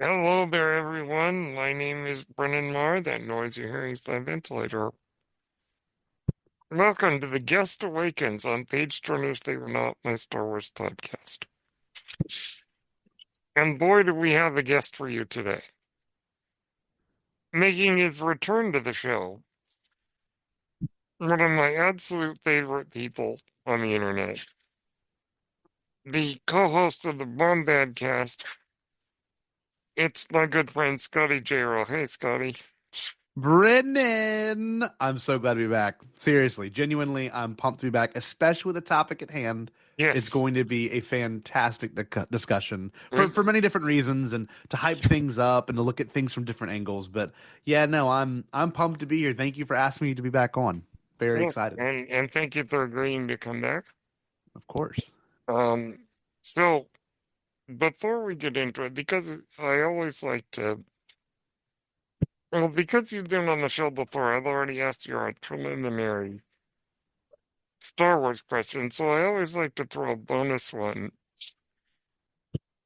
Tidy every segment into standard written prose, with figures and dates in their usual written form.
Hello there, everyone. My name is Brennan Marr. That noise you're hearing is my ventilator. Welcome to the Guest Awakens on Page Turners They Were Not, my Star Wars podcast. And boy, do we have a guest for you today. Making his return to the show, one of my absolute favorite people on the internet, the co-host of the Bombad cast. It's my good friend Scotty Jayro. Hey, Scotty. Brennan, I'm so glad to be back. Seriously, genuinely, I'm pumped to be back, especially with the topic at hand. It's Yes, going to be a fantastic discussion we, for many different reasons, and to hype things up and to look at things from different angles. But yeah, no, I'm pumped to be here. Thank you for asking me to be back on. Very yes, excited, and thank you for agreeing to come back. of course. Um, so before we get into it, because I always like to, well, because you've been on the show before, I've already asked you a preliminary Star Wars question, so I always like to throw a bonus one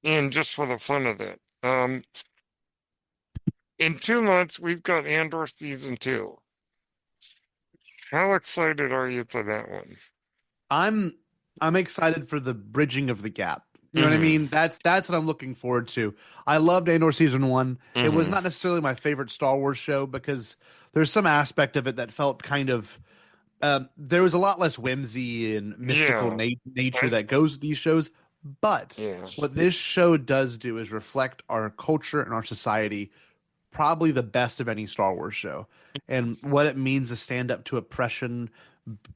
in just for the fun of it. In 2 months, we've got Andor season two. How excited are you for that one? I'm I'm excited for the bridging of the gap. You know what I Mm-hmm. mean? That's what I'm looking forward to. I loved Andor season one. It was Mm-hmm. not necessarily my favorite Star Wars show because there's some aspect of it that felt kind of there was a lot less whimsy and mystical Yeah. nature I, that goes with these shows. But yeah. what this show does do is reflect our culture and our society probably the best of any Star Wars show, and what it means to stand up to oppression,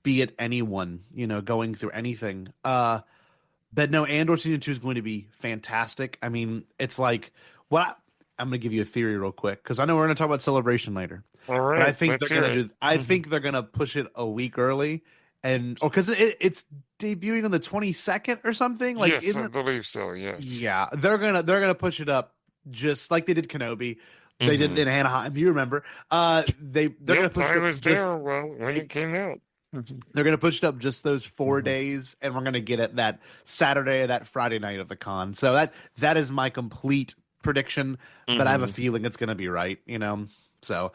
be it anyone, going through anything. But no, Andor season two is going to be fantastic. I mean, it's like what I'm going to give you a theory real quick because I know we're going to talk about Celebration later, All but I right. think Let's they're going hear to it. do. I think they're going to push it a week early, and or because it's debuting on the 22nd or something. Like Yes, in I the believe so. Yes. yeah, they're gonna push it up just like they did Kenobi. They did Mm-hmm. it in Anaheim. You remember? They're gonna Yep, push I it up was there. just Well, when it came out. Mhm. they're gonna push it up just those 4 Mhm. days, and we're gonna get it that Saturday or that Friday night of the con. So that is my complete prediction, but I have a Mhm. feeling it's gonna be right. So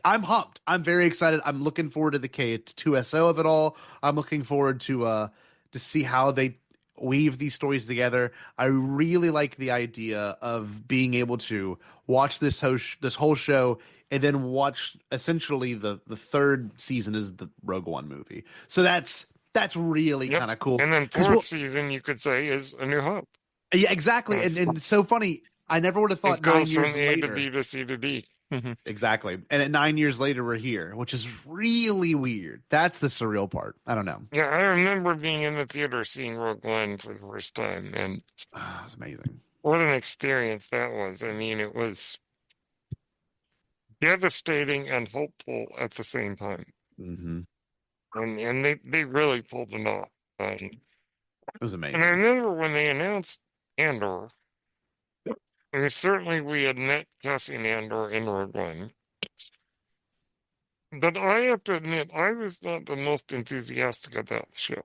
I'm pumped. I'm very excited. I'm looking forward to the K2SO of it all. I'm looking forward to see how they weave these stories together. I really like the idea of being able to watch this whole show and then watch essentially the third season is the Rogue One movie. So that's really Yep. kind of cool And then because fourth season, you could say, is A New Hope. yeah, exactly, Uh, and it's so funny. I never would have It thought goes nine from years A to later. B to C to D. Mhm. Exactly. And at 9 years later, we're here, which is really weird. That's the surreal part. I don't know. Yeah, I remember being in the theater seeing Rogue One for the first time, and It's amazing. what an experience that was. I mean, it was devastating and hopeful at the same time. Hmm. And they really pulled it off. It was And I amazing. remember when they announced Andor, I mean, certainly we had met Cassian Andor in Rogue One. But I have to admit, I was not the most enthusiastic about the show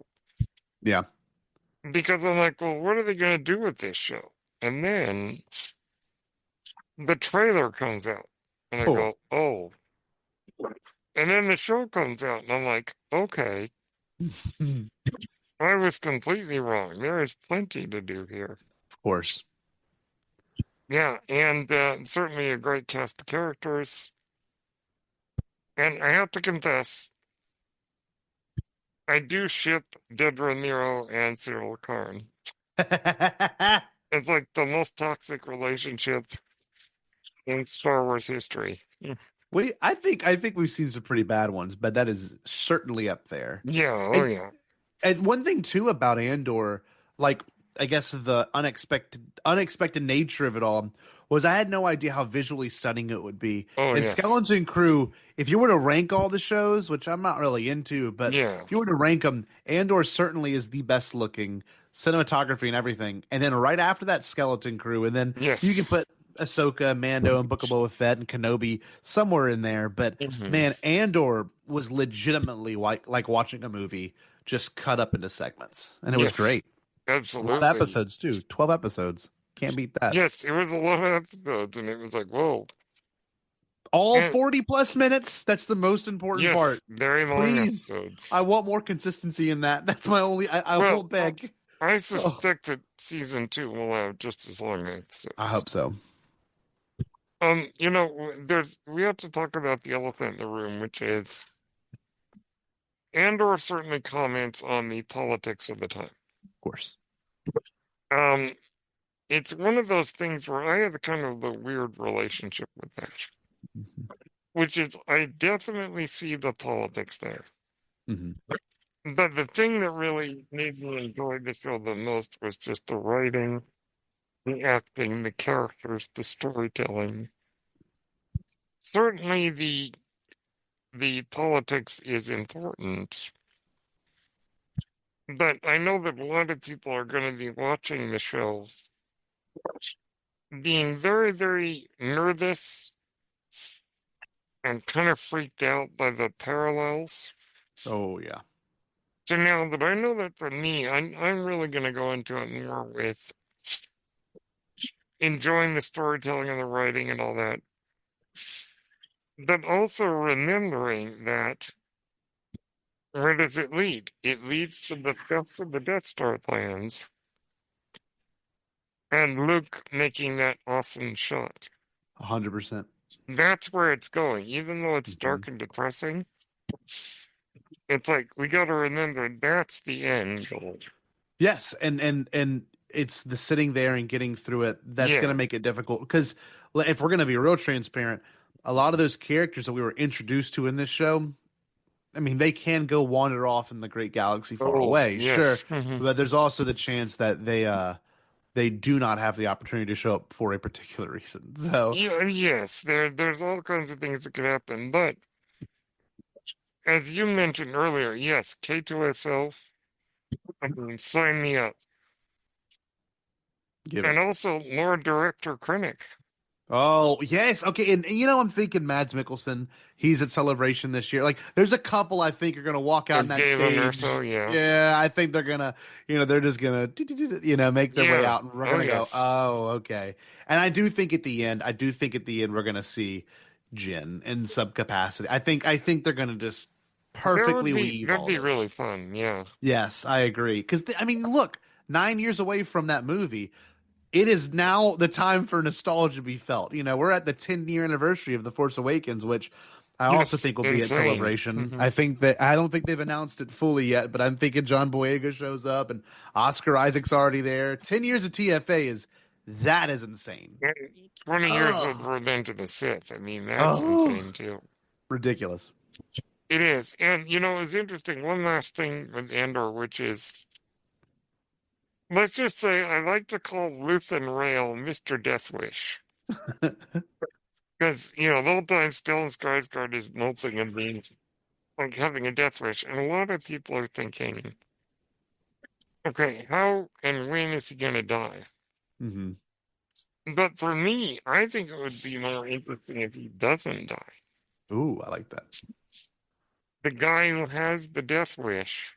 Yeah. because I'm like, well, what are they going to do with this show? And then the trailer comes out, and I Oh. go, oh. And then the show comes out, and I'm like, okay, Of I was completely wrong. There is plenty to do here. course. Yeah, and certainly a great cast of characters. And I have to confess, I do ship Dedra Nero and Cyril Karn. It's like the most toxic relationship in Star Wars history. I think we've seen some pretty bad ones, but that is certainly up there. Yeah, oh And yeah. and one thing too about Andor, like I guess the unexpected nature of it all was I had no idea how visually stunning it would be. Oh And yes. Skeleton Crew, if you were to rank all the shows, which I'm not really into, but Yeah. if you were to rank them, Andor certainly is the best looking cinematography and everything. And then right after that, Skeleton Crew, and then you Yes. can put Ahsoka, Mando, and Book of Boba Fett and Kenobi somewhere in there. But Hmm. man, Andor was legitimately like watching a movie just cut up into segments, and it was Yes. great. A lot of Absolutely. episodes too, 12 episodes. Can't beat that. Yes, it was a lot of episodes, and it was like, whoa. All And 40 plus minutes. That's the most important yes, part. very long Please. episodes. I want more consistency in that. That's my only, I Well, won't beg. I Oh, suspect that season two will have just as long I episodes. hope so. We have to talk about the elephant in the room, which is Andor certainly comments on the politics of the time. Of course. Um, it's one of those things where I have a kind of a weird relationship with that, Hmm. which is I definitely see the politics there. Hmm. But the thing that really made me enjoy the show the most was just the writing, the acting, the characters, the storytelling. Certainly the politics is important, but I know that a lot of people are going to be watching the show being very, very nervous and kind of freaked out by the parallels. Oh, yeah. So now that I know that for me, I'm really going to go into it more with enjoying the storytelling and the writing and all that, but also remembering that where does it lead? It leads to the theft of the Death Star plans and Luke making that awesome shot. 100%. That's where it's going, even though it's Hmm. dark and depressing. It's like we got to remember that's the end goal. Yes, and it's the sitting there and getting through it that's going Yeah. to make it difficult because if we're going to be real transparent, a lot of those characters that we were introduced to in this show, I mean, they can go wander off in the great galaxy far Oh, away, sure, yes. Mhm. but there's also the chance that they do not have the opportunity to show up for a particular reason. So, Yeah, yes, there's all kinds of things that could happen, but as you mentioned earlier, yes, K2SO, I mean, sign me up. give And it. also Lord Director Krennic Oh, yes. Okay. And I'm thinking Mads Mikkelsen. He's at Celebration this year. Like, there's a couple I think are going to walk out or on that Galen or so, stage. yeah. Yeah, I think they're going to, they're just going to, make their way Yeah. out. And we're Oh, going to go, yes. oh, okay. And I do think at the end, we're going to see Jin in some capacity. I think they're going to just perfectly weave That'd all be really this. fun, yeah. Yes, I agree. Because, I mean, look, 9 years away from that movie it is now the time for nostalgia to be felt. We're at the 10-year anniversary of The Force Awakens, which I also Yes, think will be at insane. Celebration. Hmm. I don't think they've announced it fully yet, but I'm thinking John Boyega shows up and Oscar Isaac's already there. 10 years of TFA is insane. 20 years of Oh, Revenge of the Sith. I mean, that's oh, insane too. ridiculous. It is. And, it's interesting. One last thing with Andor, which is, let's just say I like to call Luthen Rail Mr. Deathwish. Because, the whole time Stellan Skarsgård is moping and being like having a death wish. And a lot of people are thinking, okay, how and when is he going to die? Hmm. But for me, I think it would be more interesting if he doesn't die. Ooh, I like that. The guy who has the death wish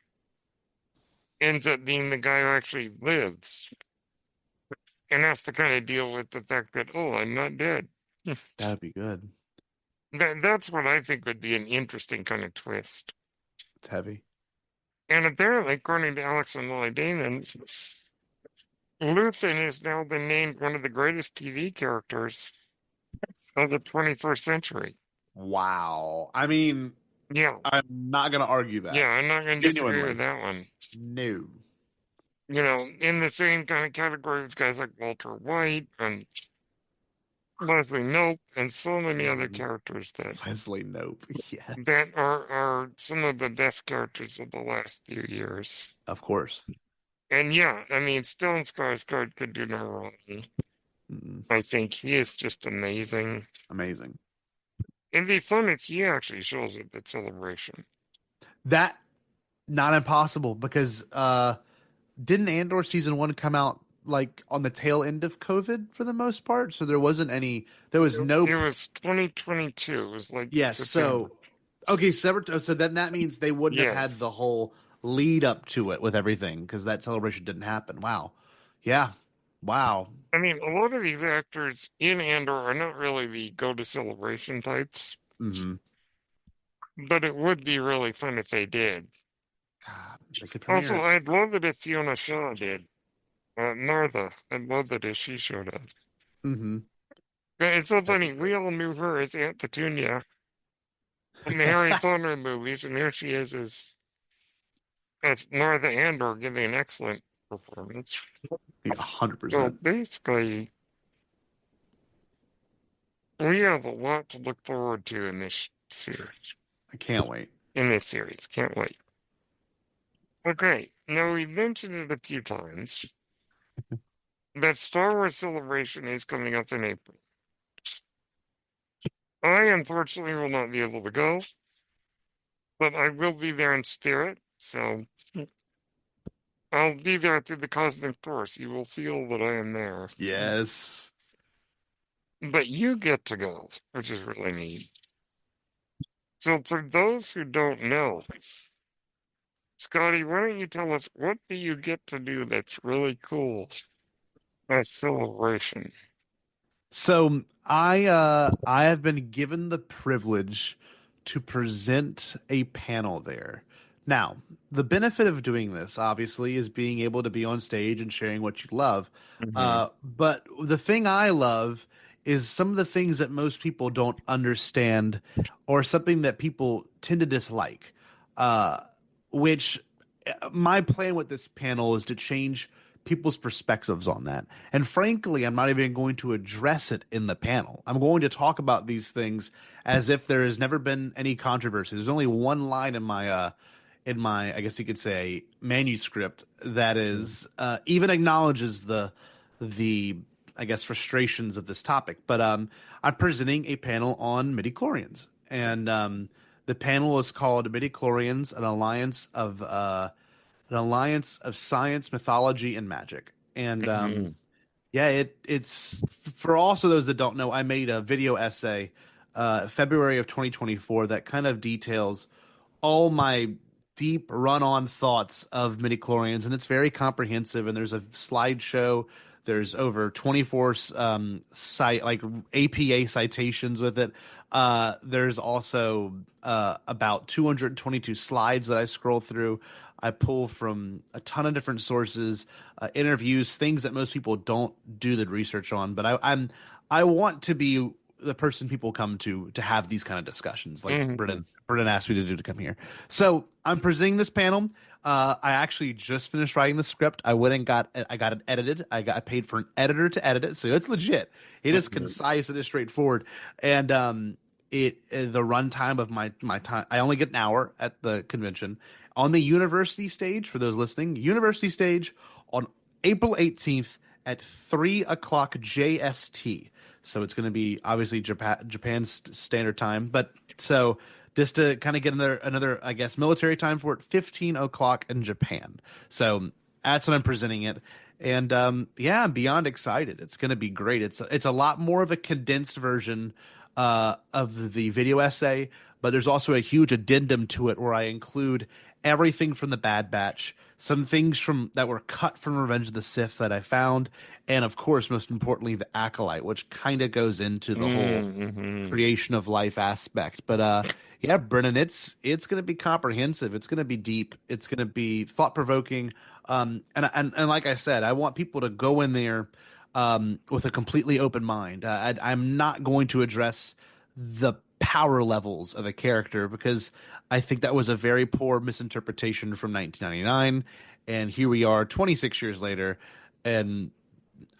ends up being the guy who actually lives and has to kind of deal with the fact that, oh, I'm not dead. That'd be good. That's what I think would be an interesting kind of twist. It's heavy. And apparently, according to Alex and Molly Damon, Luthen has now been named one of the greatest TV characters of the 21st century. Wow. I mean, Yeah, I'm not going to argue yeah, that. I'm not going to disagree with Genuinely. that one. No. In the same kind of category as guys like Walter White and Leslie Knope and so many other Mhm. characters that Wesley Nope. that Yes. are some of the best characters of the last few years. Of course. And yeah, I mean, Stellan Skarsgård could do no wrong. Mm, I think he is just amazing. amazing. And the fun is he actually shows up at Celebration. That not impossible because didn't Andor season 1 come out like on the tail end of COVID for the most part? So there was no It was 2022. It was like yes, September. so okay, so then that means they wouldn't have Yeah. had the whole lead up to it with everything because that celebration didn't happen. Wow. Yeah. Wow. I mean, a lot of these actors in Andor are not really the go to celebration types, Hmm. but it would be really fun if they did. God, they could premiere Also, it. I'd love it if Fiona Shaw did. Nartha, I'd love it if she showed up. Hmm. It's so That'd be funny. We great. all knew her as Aunt Petunia in the Harry Potter movies, and here she is as Nartha Andor giving an excellent performance. Yeah, So 100%. basically, we have a lot to look forward to in this series. I can't wait. Can't wait. Okay, now we mentioned it a few times that Star Wars Celebration is coming up in April. I unfortunately will not be able to go, but I will be there in spirit, so I'll be there through the cosmic force. You will feel that I am there. Yes. But you get to go, which is really neat. So for those who don't know, Scotty, why don't you tell us what do you get to do that's really cool at Celebration? So I have been given the privilege to present a panel there. Now, the benefit of doing this, obviously, is being able to be on stage and sharing what you love. Hmm. But the thing I love is some of the things that most people don't understand or something that people tend to dislike. Uh, which my plan with this panel is to change people's perspectives on that. And frankly, I'm not even going to address it in the panel. I'm going to talk about these things as if there has never been any controversy. There's only one line in my I guess you could say manuscript that is even acknowledges the I guess frustrations of this topic. But I'm presenting a panel on midichlorians. And the panel is called Midichlorians, an alliance of science, mythology, and magic. And Hmm. yeah, it's for also those that don't know, I made a video essay February of 2024 that kind of details all my deep run-on thoughts of midichlorians, and it's very comprehensive. And there's a slideshow. There's over 24 site like APA citations with it. There's also about 222 slides that I scroll through. I pull from a ton of different sources, interviews, things that most people don't do the research on. But I want to be the person people come to have these kind of discussions, like Hmm. Brennan asked me to do to come here. So I'm presenting this panel. I actually just finished writing the script. I got it edited. I paid for an editor to edit it, so it's legit. It is Hmm. concise. It is straightforward, and the runtime of my time. I only get an hour at the convention. On the university stage, for those listening, university stage on April 18th at 3 o'clock JST. So it's going to be obviously Japan's standard time, but so just to kind of get another I guess military time for it, 15 o'clock in Japan. So that's when I'm presenting it, and yeah, I'm beyond excited. It's going to be great. It's a lot more of a condensed version of the video essay, but there's also a huge addendum to it where I include everything from the Bad Batch, some things from that were cut from Revenge of the Sith that I found, and of course, most importantly, the Acolyte, which kind of goes into the whole Hmm. creation of life aspect. But yeah, Brennan, it's going to be comprehensive. It's going to be deep. It's going to be thought provoking. And like I said, I want people to go in there with a completely open mind. I'm not going to address the power levels of a character because I think that was a very poor misinterpretation from 1999. And here we are 26 years later. And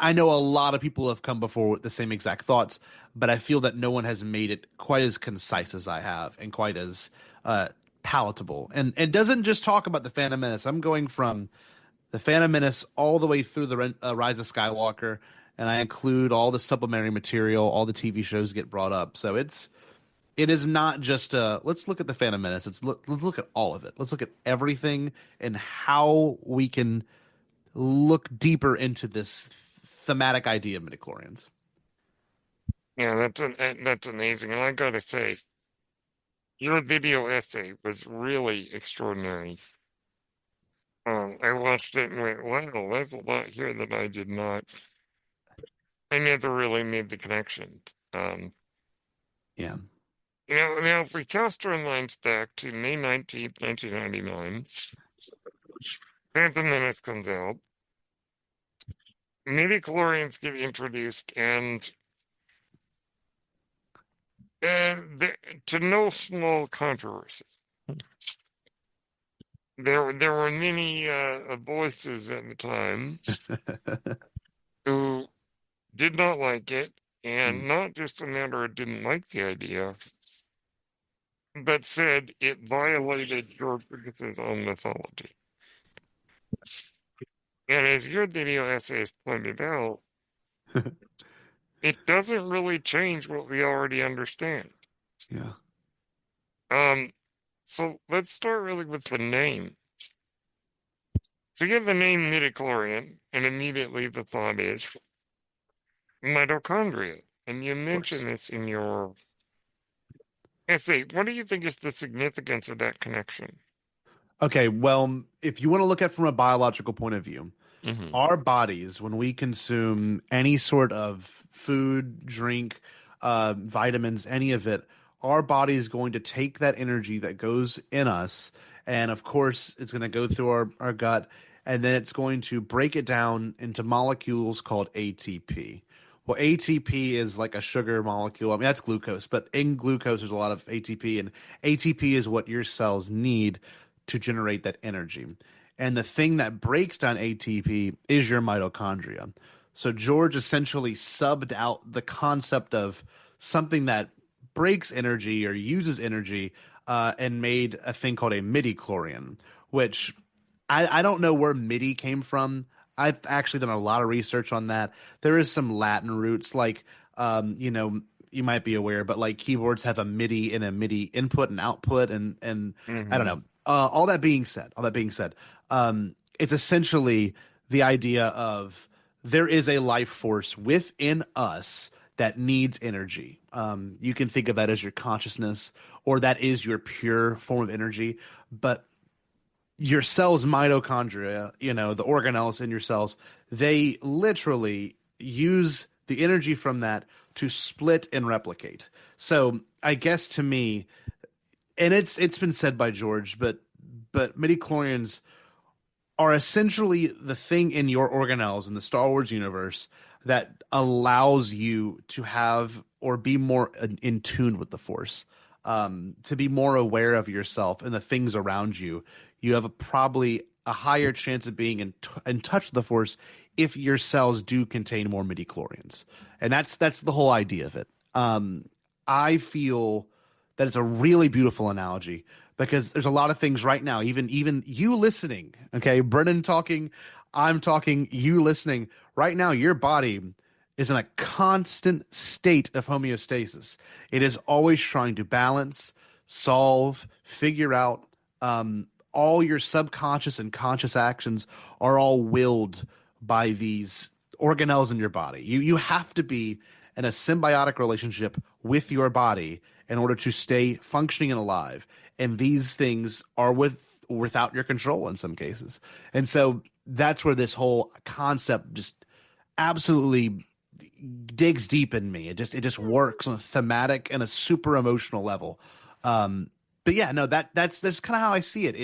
I know a lot of people have come before with the same exact thoughts, but I feel that no one has made it quite as concise as I have and quite as palatable. And it doesn't just talk about the Phantom Menace. I'm going from the Phantom Menace all the way through the Rise of Skywalker, and I include all the supplementary material, all the TV shows get brought up. So it is not just let's look at the Phantom Menace. Let's look at all of it. Let's look at everything and how we can look deeper into this thematic idea of midichlorians. Yeah, that's amazing. And I gotta say, your video essay was really extraordinary. I watched it and went, wow, there's a lot here that I did not I never really made the connection. Um, Yeah. now, if we cast our minds back to May 19th, 1999, Phantom Menace comes out, Midichlorians get introduced, and to no small controversy. There were many voices at the time who did not like it, Mm. and not just a matter of didn't like the idea, but said it violated George Lucas's own mythology. And as your video essayist pointed out, it doesn't really change what we already understand. Yeah. Um, so let's start really with the name. So you have the name midichlorian, and immediately the thought is mitochondria. And you Of course. mention this in your essay. What do you think is the significance of that connection? Okay, well, if you want to look at it from a biological point of view, Hmm. our bodies, when we consume any sort of food, drink, vitamins, any of it, our body is going to take that energy that goes in us, and of course, it's going to go through our gut, and then it's going to break it down into molecules called ATP. Well, ATP is like a sugar molecule. I mean, that's glucose, but in glucose, there's a lot of ATP, and ATP is what your cells need to generate that energy. And the thing that breaks down ATP is your mitochondria. So George essentially subbed out the concept of something that breaks energy or uses energy and made a thing called a midichlorian, which I don't know where MIDI came from. I've actually done a lot of research on that. There is some Latin roots, like, you might be aware, but like keyboards have a MIDI and a MIDI input and output, and I don't Hmm. know. All that being said, it's essentially the idea of there is a life force within us that needs energy. You can think of that as your consciousness, or that is your pure form of energy. But your cells, mitochondria, the organelles in your cells, they literally use the energy from that to split and replicate. So I guess to me, and it's been said by George, but midichlorians are essentially the thing in your organelles in the Star Wars universe that allows you to have or be more in tune with the Force, to be more aware of yourself and the things around you. You have probably a higher chance of being in touch with the Force if your cells do contain more midichlorians, and that's the whole idea of it. I feel that it's a really beautiful analogy because there's a lot of things right now, even you listening, okay, Brennan talking, I'm talking, you listening right now, your body is in a constant state of homeostasis. It is always trying to balance, solve, figure out. All your subconscious and conscious actions are all willed by these organelles in your body. You have to be in a symbiotic relationship with your body in order to stay functioning and alive. And these things are without your control in some cases. And so that's where this whole concept just absolutely digs deep in me. It just works on a thematic and a super emotional level. But yeah, no, that's kind of how I see it.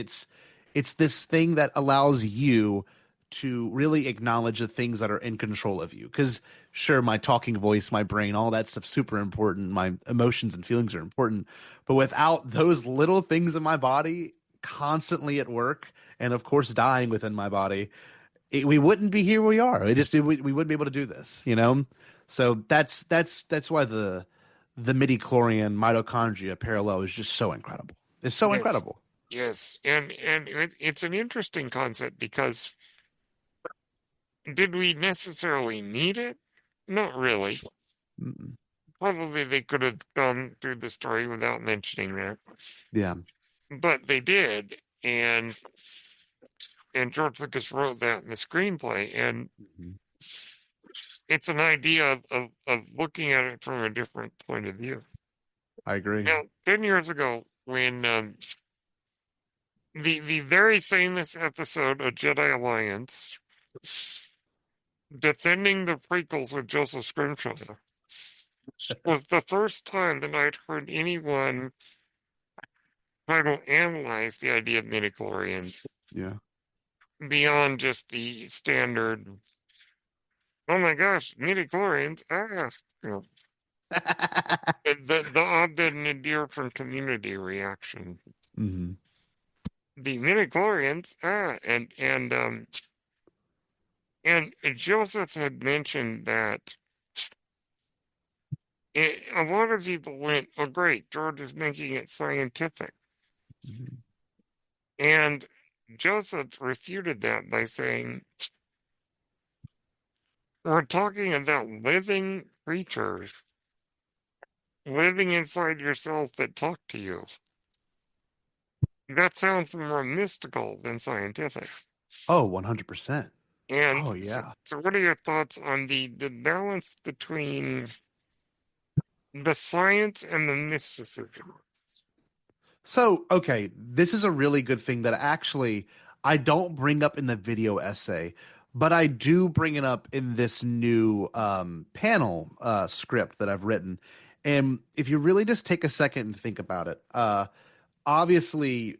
It's this thing that allows you to really acknowledge the things that are in control of you. Because sure, my talking voice, my brain, all that stuff's super important. My emotions and feelings are important. But without those little things in my body constantly at work, and of course dying within my body, we wouldn't be here where we are. We wouldn't be able to do this. So that's why the midichlorian mitochondria parallel is just so incredible. It's so Yes, incredible. yes, and it's an interesting concept because did we necessarily need it? Not really. Mm. Probably they could have gone through the story without mentioning that, Yeah, but they did, and George Lucas wrote that in the screenplay, and mhm. it's an idea of looking at it from a different point of view. I agree. Now, 10 years ago, when the very famous episode of Jedi Alliance defending the prequels with Joseph Scrimshaw was the first time that I'd heard anyone try to analyze the idea of midichlorians Yeah. beyond just the standard, oh my gosh, midichlorians, you know, the Abed and Nadir from Community reaction. Hmm. The midichlorians, and Joseph had mentioned that a lot of people went, oh great, George is making it scientific. And Joseph refuted that by saying, we're talking about living creatures living inside your cells that talk to you. That sounds more mystical than scientific. Oh, 100%. And Oh, so, yeah. so what are your thoughts on the balance between the science and the mysticism? So, okay, this is a really good thing that actually I don't bring up in the video essay, but I do bring it up in this new panel script that I've written. And if you really just take a second and think about it, obviously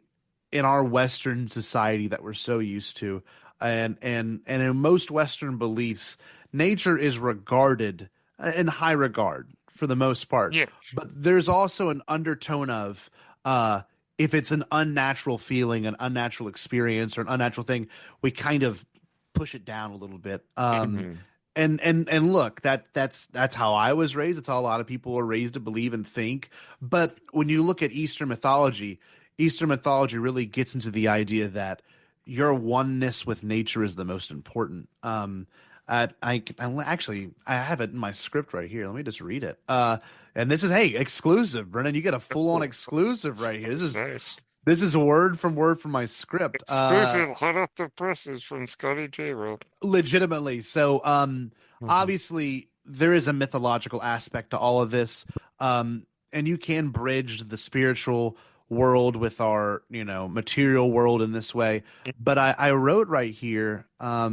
in our Western society that we're so used to, and in most Western beliefs, nature is regarded in high regard for the most part. Yeah. But there's also an undertone of uh, if it's an unnatural feeling, an unnatural experience, or an unnatural thing, we kind of push it down a little bit. Hmm. And look, that's how I was raised. It's how a lot of people are raised to believe and think. But when you look at Eastern mythology really gets into the idea that your oneness with nature is the most important. I have it in my script right here. Let me just read it. And this is, hey, exclusive, Brennan. You get a full on exclusive right here. That's nice. This is word from my script. Exclusive hot off the presses from Scotty Jayro. Legitimately. So, Hmm. obviously there is a mythological aspect to all of this. And you can bridge the spiritual world with our, material world in this way. But I wrote right here, I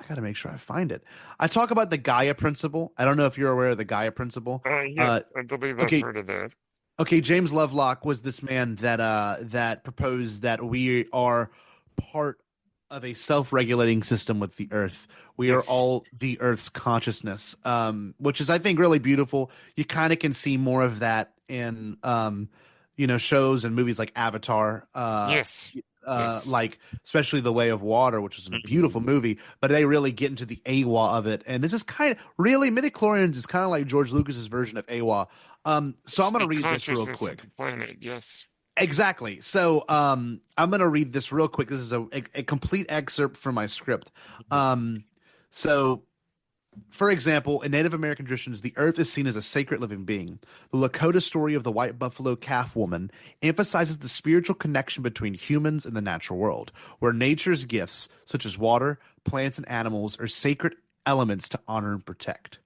got to make sure I find it. I talk about the Gaia principle. I don't know if you're aware of the Gaia principle. Yes, I believe I've Okay, heard of that. Okay, James Lovelock was this man that proposed that we are part of a self-regulating system with the earth. We are Yes. all the earth's consciousness, which is I think really beautiful. You kind of can see more of that in shows and movies like Avatar, Yes. Yes. like especially The Way of Water, which is a beautiful Mhm. movie, but they really get into the AWA of it. And this is kind of really midichlorians is kind of like George Lucas's version of AWA. So It's I'm going to the read this real consciousness of quick. the planet. Yes. Exactly. So I'm going to read this real quick. This is a complete excerpt from my script. Um, so for example, in Native American traditions, the earth is seen as a sacred living being. The Lakota story of the white buffalo calf woman emphasizes the spiritual connection between humans and the natural world, where nature's gifts, such as water, plants, and animals, are sacred elements to honor and protect.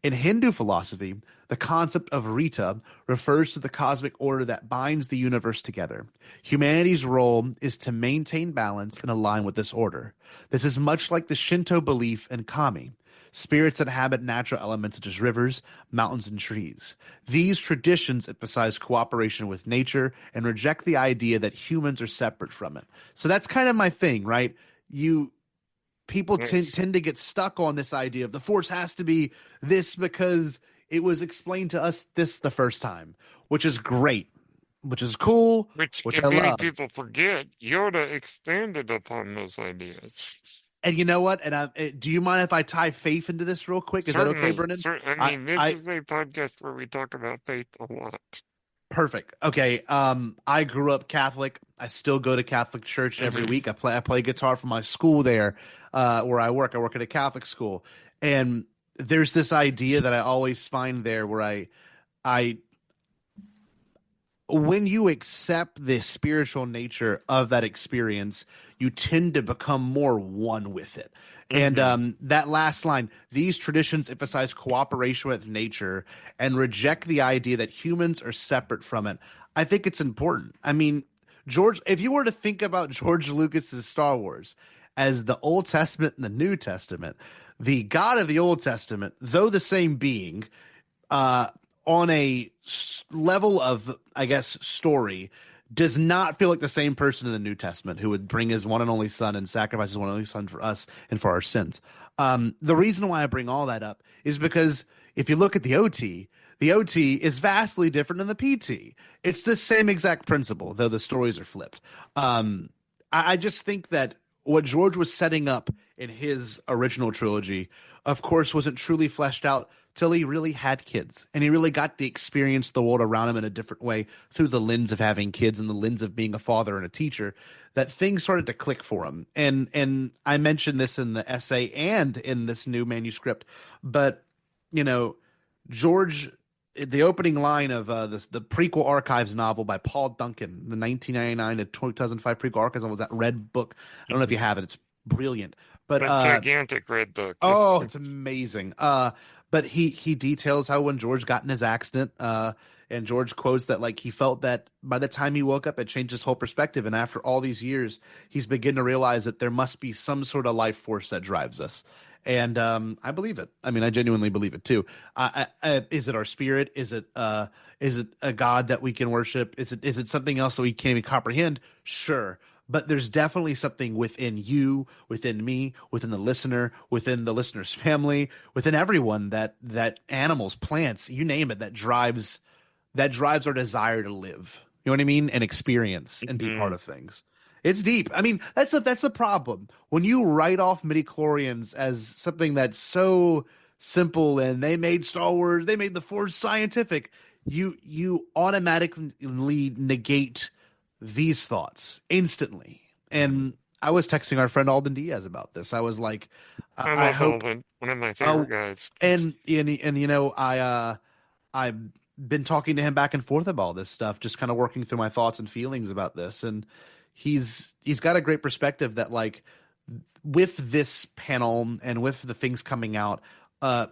In Hindu philosophy, the concept of Rita refers to the cosmic order that binds the universe together. Humanity's role is to maintain balance and align with this order. This is much like the Shinto belief in kami, spirits that inhabit natural elements such as rivers, mountains, and trees. These traditions emphasize cooperation with nature and reject the idea that humans are separate from it. So that's kind of my thing, right? You People tend Yes. tend to get stuck on this idea of the force has to be this because it was explained to us this the first time, which is great, which is cool, Which which I many love. people forget. Yoda expanded upon those ideas. And you know what? Do you mind if I tie faith into this real quick? Is that okay, Certainly. Brennan? I I mean, this I is a podcast where we talk about faith a lot. Perfect. Okay. I grew up Catholic. I still go to Catholic church every Hmm. week. I play guitar for my school there, where I work. I work at a Catholic school, and there's this idea that I always find there where I when you accept the spiritual nature of that experience, you tend to become more one with it. And Hmm. that last line, these traditions emphasize cooperation with nature and reject the idea that humans are separate from it. I think it's important. I mean, George, if you were to think about George Lucas's Star Wars as the Old Testament and the New Testament, the God of the Old Testament, though the same being, uh, on a level of, I guess, story, does not feel like the same person in the New Testament who would bring his one and only son and sacrifice his one and only son for us and for our sins. The reason why I bring all that up is because if you look at the OT is vastly different than the PT. It's the same exact principle, though the stories are flipped. I just think that what George was setting up in his original trilogy, of course, wasn't truly fleshed out till he really had kids and he really got to experience the world around him in a different way through the lens of having kids and the lens of being a father and a teacher, that things started to click for him. And I mentioned this in the essay and in this new manuscript, but you know, George, the opening line of the prequel archives novel by Paul Duncan, the 1999 to 2005 prequel archives novel, that red book. I don't know if you have it. It's brilliant. But That gigantic red book. Yes. oh, it's amazing. But he details how when George got in his accident, and George quotes that like he felt that by the time he woke up, it changed his whole perspective. And after all these years, he's beginning to realize that there must be some sort of life force that drives us. And I believe it. I mean, I genuinely believe it too. Is it our spirit? Is it a God that we can worship? Is it something else that we can't even comprehend? Sure. But there's definitely something within you, within me, within the listener, within the listener's family, within everyone, that animals, plants, you name it, that drives our desire to live. You know what I mean? And experience and be part Mhm. of things. It's deep. I mean, that's the problem. When you write off midichlorians as something that's so simple and they made Star Wars, they made the Force scientific, you automatically negate these thoughts instantly. And I was texting our friend Alden Diaz about this. I was like, I I love hope Alvin, one of my favorite oh guys. and I've been talking to him back and forth about all this stuff, just kind of working through my thoughts and feelings about this. And he's got a great perspective that like with this panel and with the things coming out, uh,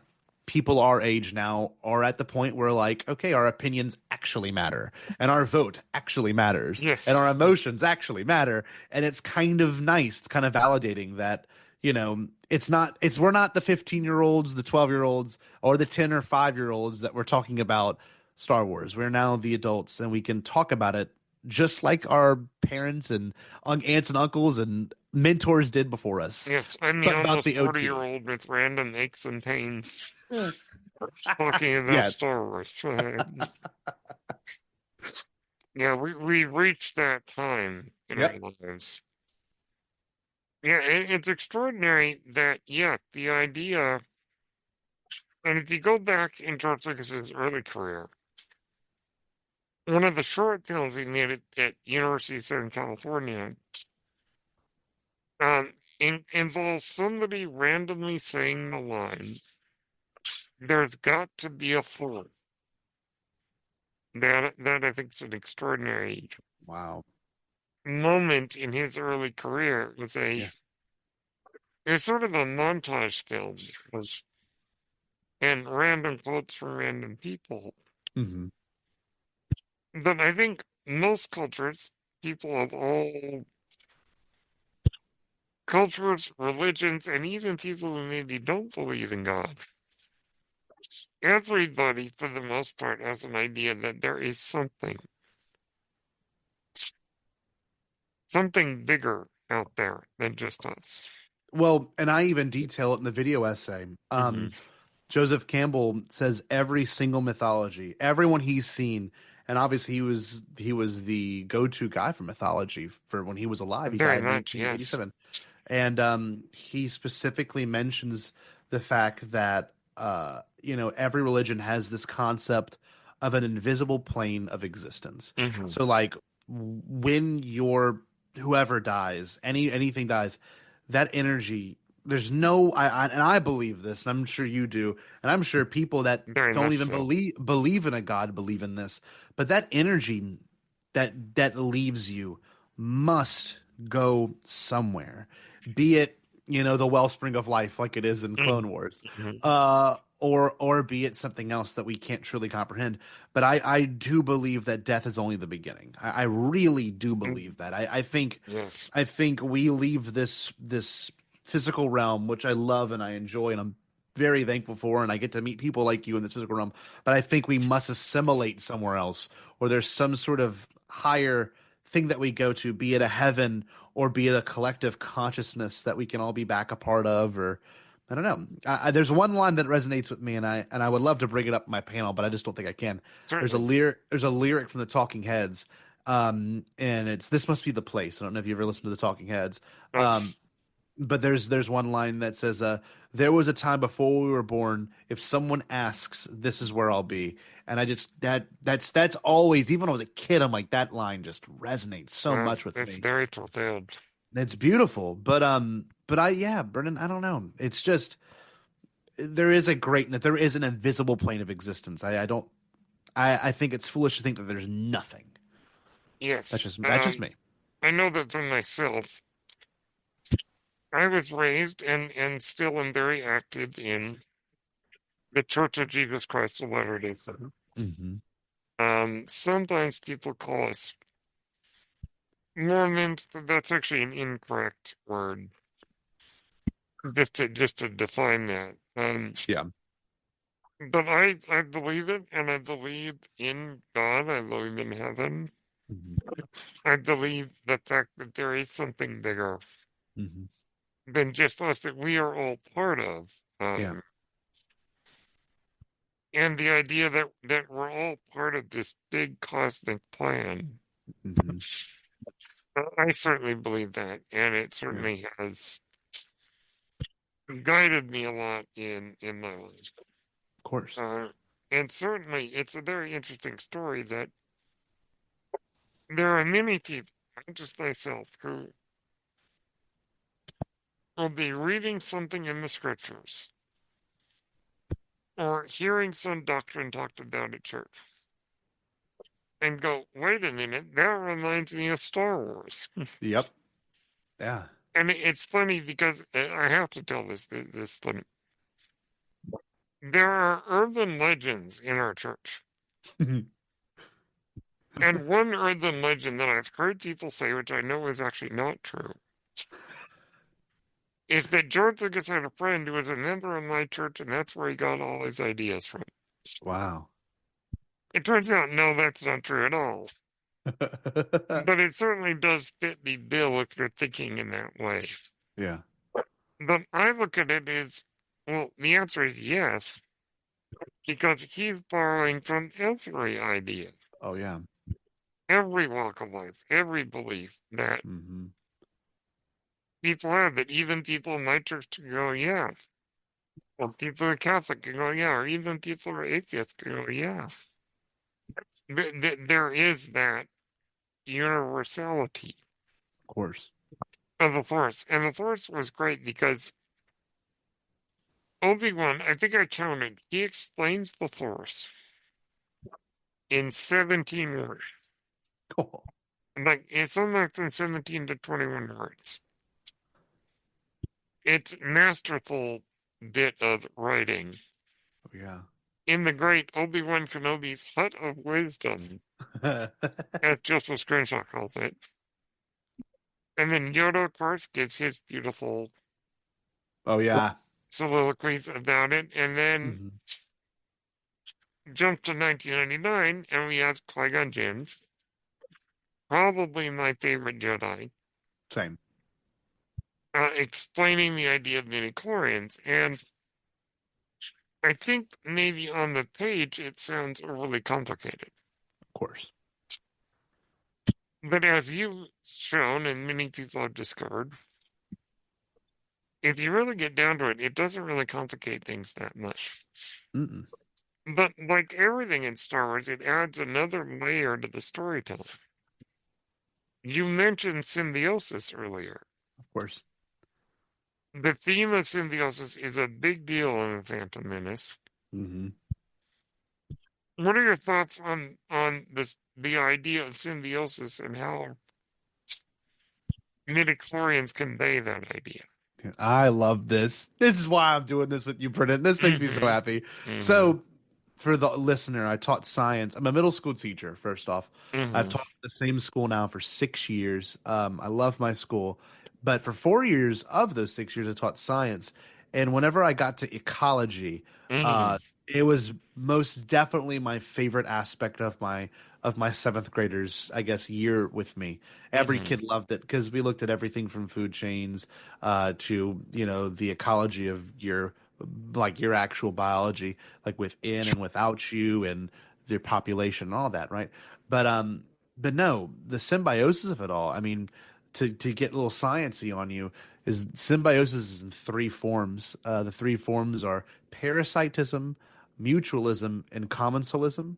people our age now are at the point where like, okay, our opinions actually matter and our vote actually matters and Yes. our emotions actually matter. And it's kind of nice. It's kind of validating that, we're not the 15-year-olds, the 12-year-olds, or the 10 or 5-year-olds that we're talking about Star Wars. We're now the adults and we can talk about it just like our parents and aunts and uncles and mentors did before us, Yes, I'm the but about almost the OT. 40-year-old with random aches and pains talking about Yes. Star Wars. Yeah, we reached that time in our Yep. lives. Yeah, it's extraordinary that, yeah, the idea, and if you go back in George Lucas's early career, one of the short films he made at University of Southern California, involves somebody randomly saying the line, "There's got to be a fourth." That I think is an extraordinary Wow. moment in his early career. Yeah. It was sort of a montage film was and random quotes from random people. Hmm. But I think most cultures, people of all cultures, religions, and even people who maybe don't believe in God, everybody, for the most part, has an idea that there is something bigger out there than just us. Well, and I even detail it in the video essay. Hmm. Joseph Campbell says every single mythology, everyone he's seen, and obviously he was the go-to guy for mythology for when he was alive. He Very died in much, yes. 1987. And he specifically mentions the fact that every religion has this concept of an invisible plane of existence. Hmm. So like when your whoever dies, anything dies, that energy. There's no, and I believe this, and I'm sure you do, and I'm sure people that Very don't much even so. believe in a God believe in this. But that energy that leaves you must go somewhere, be it the wellspring of life like it is in Clone Wars, Hmm. or be it something else that we can't truly comprehend. But I do believe that death is only the beginning. I really do believe that. I think Yes. I think we leave this physical realm, which I love and I enjoy, and I'm very thankful for, and I get to meet people like you in this physical realm. But I think we must assimilate somewhere else, or there's some sort of higher thing that we go to, be it a heaven or be it a collective consciousness that we can all be back a part of, or I don't know. There's one line that resonates with me, and I would love to bring it up in my panel, but I just don't think I can. There's a Certainly. lyric. There's a lyric from the Talking Heads, and it's "This must be the place." I don't know if you ever listened to the Talking Heads, Uh, um, but there's one line that says, "There was a time before we were born. If someone asks, this is where I'll be." And I just that's always, even when I was a kid, I'm like that line just resonates so much with it's me. very profound. It's beautiful, but yeah, Brendan, I don't know. It's just there is a greatness, there is an invisible plane of existence. I don't, I think it's foolish to think that there's nothing. Yes. That's just me. I know that for myself. I was raised and still am very active in the Church of Jesus Christ of Latter-day Saints. Hmm. Sometimes people call us Mormons, but that's actually an incorrect word. Just to define that. Yeah. But I believe it, and I believe in God. I believe in heaven. Hmm. I believe the fact that there is something bigger Hmm. than just us that we are all part of. Yeah. And the idea that we're all part of this big cosmic plan. Hmm. I certainly believe that, and it Yeah. Of certainly has guided me a lot in my life. course. Uh, and certainly, it's a very interesting story that there are many people, not just myself, who will be reading something in the scriptures or hearing some doctrine talked about at church and go, "Wait a minute, that reminds me of Star Wars." Yep. Yeah. And it's funny because I have to tell this funny. There are urban legends in our church. And one urban legend that I've heard people say, which I know is actually not true, is that George Lucas had a friend who was a member of my church, and that's where he got all his ideas from. Wow. It turns out, no, that's not true at all. But it certainly does fit the bill if you're thinking in that way. Yeah. But I look at it as, well, the answer is yes, because he's borrowing from every idea, Oh yeah. every walk of life, every belief that Hmm. people have, that even people in my church can go, yeah. Or people who are Catholic can go, yeah. Or even people who are atheists can go, yeah. There is that universality Of course. of the Force. And the Force was great because Obi-Wan, I think I counted, he explains the Force in 17 words. Cool. Like, it's somewhere from 17 to 21 words. It's masterful bit of writing. Oh yeah. In the great Obi-Wan Kenobi's Hut of Wisdom, as Joseph Scrimshaw calls it. And then Yoda, of course, gets his beautiful Oh yeah. soliloquies about it. And then Hmm. jump to 1999, and we have Qui-Gon Jinn, probably my favorite Jedi, Same. explaining the idea of midichlorians. And I think maybe on the page it sounds overly complicated. Of course. But as you've shown, and many people have discovered, if you really get down to it, it doesn't really complicate things that much. Mm-mm. But like everything in Star Wars, it adds another layer to the storytelling. You mentioned symbiosis earlier. Of course. The theme of symbiosis is a big deal in the Phantom Menace. Hmm. What are your thoughts on this the idea of symbiosis and how midichlorians convey that idea? I love this. This is why I'm doing this with you, Brendan. This makes me so Mm-hmm. happy. Mm-hmm. So, for the listener, I taught science. I'm a middle school teacher, first off. I've Mm-hmm. taught at the same school now for 6 years. I love my school. But for 4 years of those 6 years, I taught science. And whenever I got to ecology, Mm-hmm. uh, it was most definitely my favorite aspect of my seventh graders, I guess, year with me. Every Mm-hmm. kid loved it because we looked at everything from food chains to, the ecology of your actual biology, like within and without you and their population and all that, right? But um, but no, the symbiosis of it all. I mean, to get a little sciencey on you, is symbiosis is in three forms. The three forms are parasitism, mutualism, and commensalism.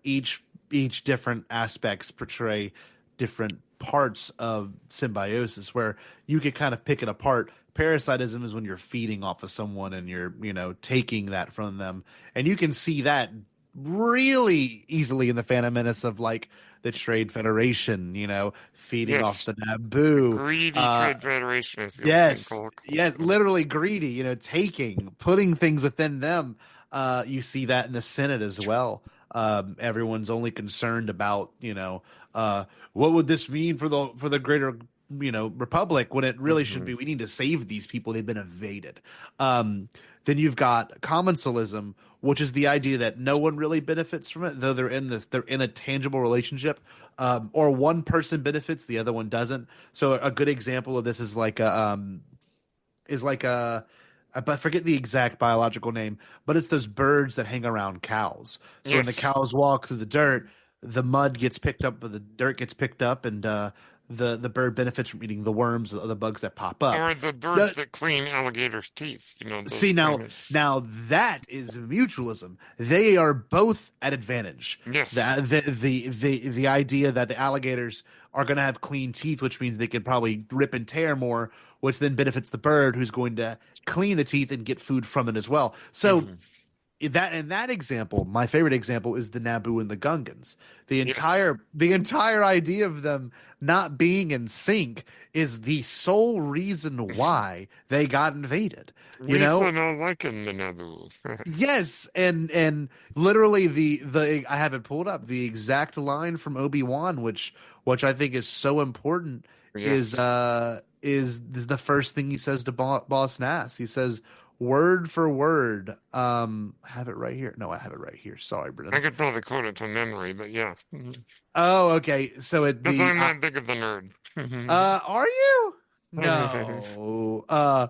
Each different aspects portray different parts of symbiosis where you could kind of pick it apart. Parasitism is when you're feeding off of someone and you're, taking that from them. And you can see that really easily in the Phantom Menace of like the Trade Federation, feeding off Yes. the The Naboo. greedy Uh, trade federation, as the old thing Yes, called. yes, literally greedy, taking, putting things within them. You see that in the Senate as well. Everyone's only concerned about, uh, what would this mean for the greater, republic when it really should Mm-hmm. be we need to save these people. They've been evaded. Um, then you've got commensalism, which is the idea that no one really benefits from it, though they're in a tangible relationship, or one person benefits, the other one doesn't. So a good example of this is like a I forget the exact biological name, but it's those birds that hang around cows. So when the Yes. cows walk through the dirt, the mud gets picked up, but the dirt gets picked up, and the bird benefits from eating the worms, the bugs that pop up. Or the birds The, that clean alligators' teeth, those See kind now, of. now that is mutualism. They are both at advantage. Yes. The idea that the alligators are going to have clean teeth, which means they can probably rip and tear more, which then benefits the bird who's going to clean the teeth and get food from it as well. So Mm-hmm. in that example, my favorite example is the Naboo and the Gungans. Yes. The entire idea of them not being in sync is the sole reason why they got invaded. You We know, saw no like in the Naboo. yes, and literally the I have it pulled up, the exact line from Obi-Wan, which I think is so important, Yes. is the first thing he says to Boss Nass. He says word for word. I have it right here. No, I have it right here. Sorry, I Brennan. could probably quote it from memory, but yeah. Oh, okay. So Because I'm that big of a nerd. are you? No.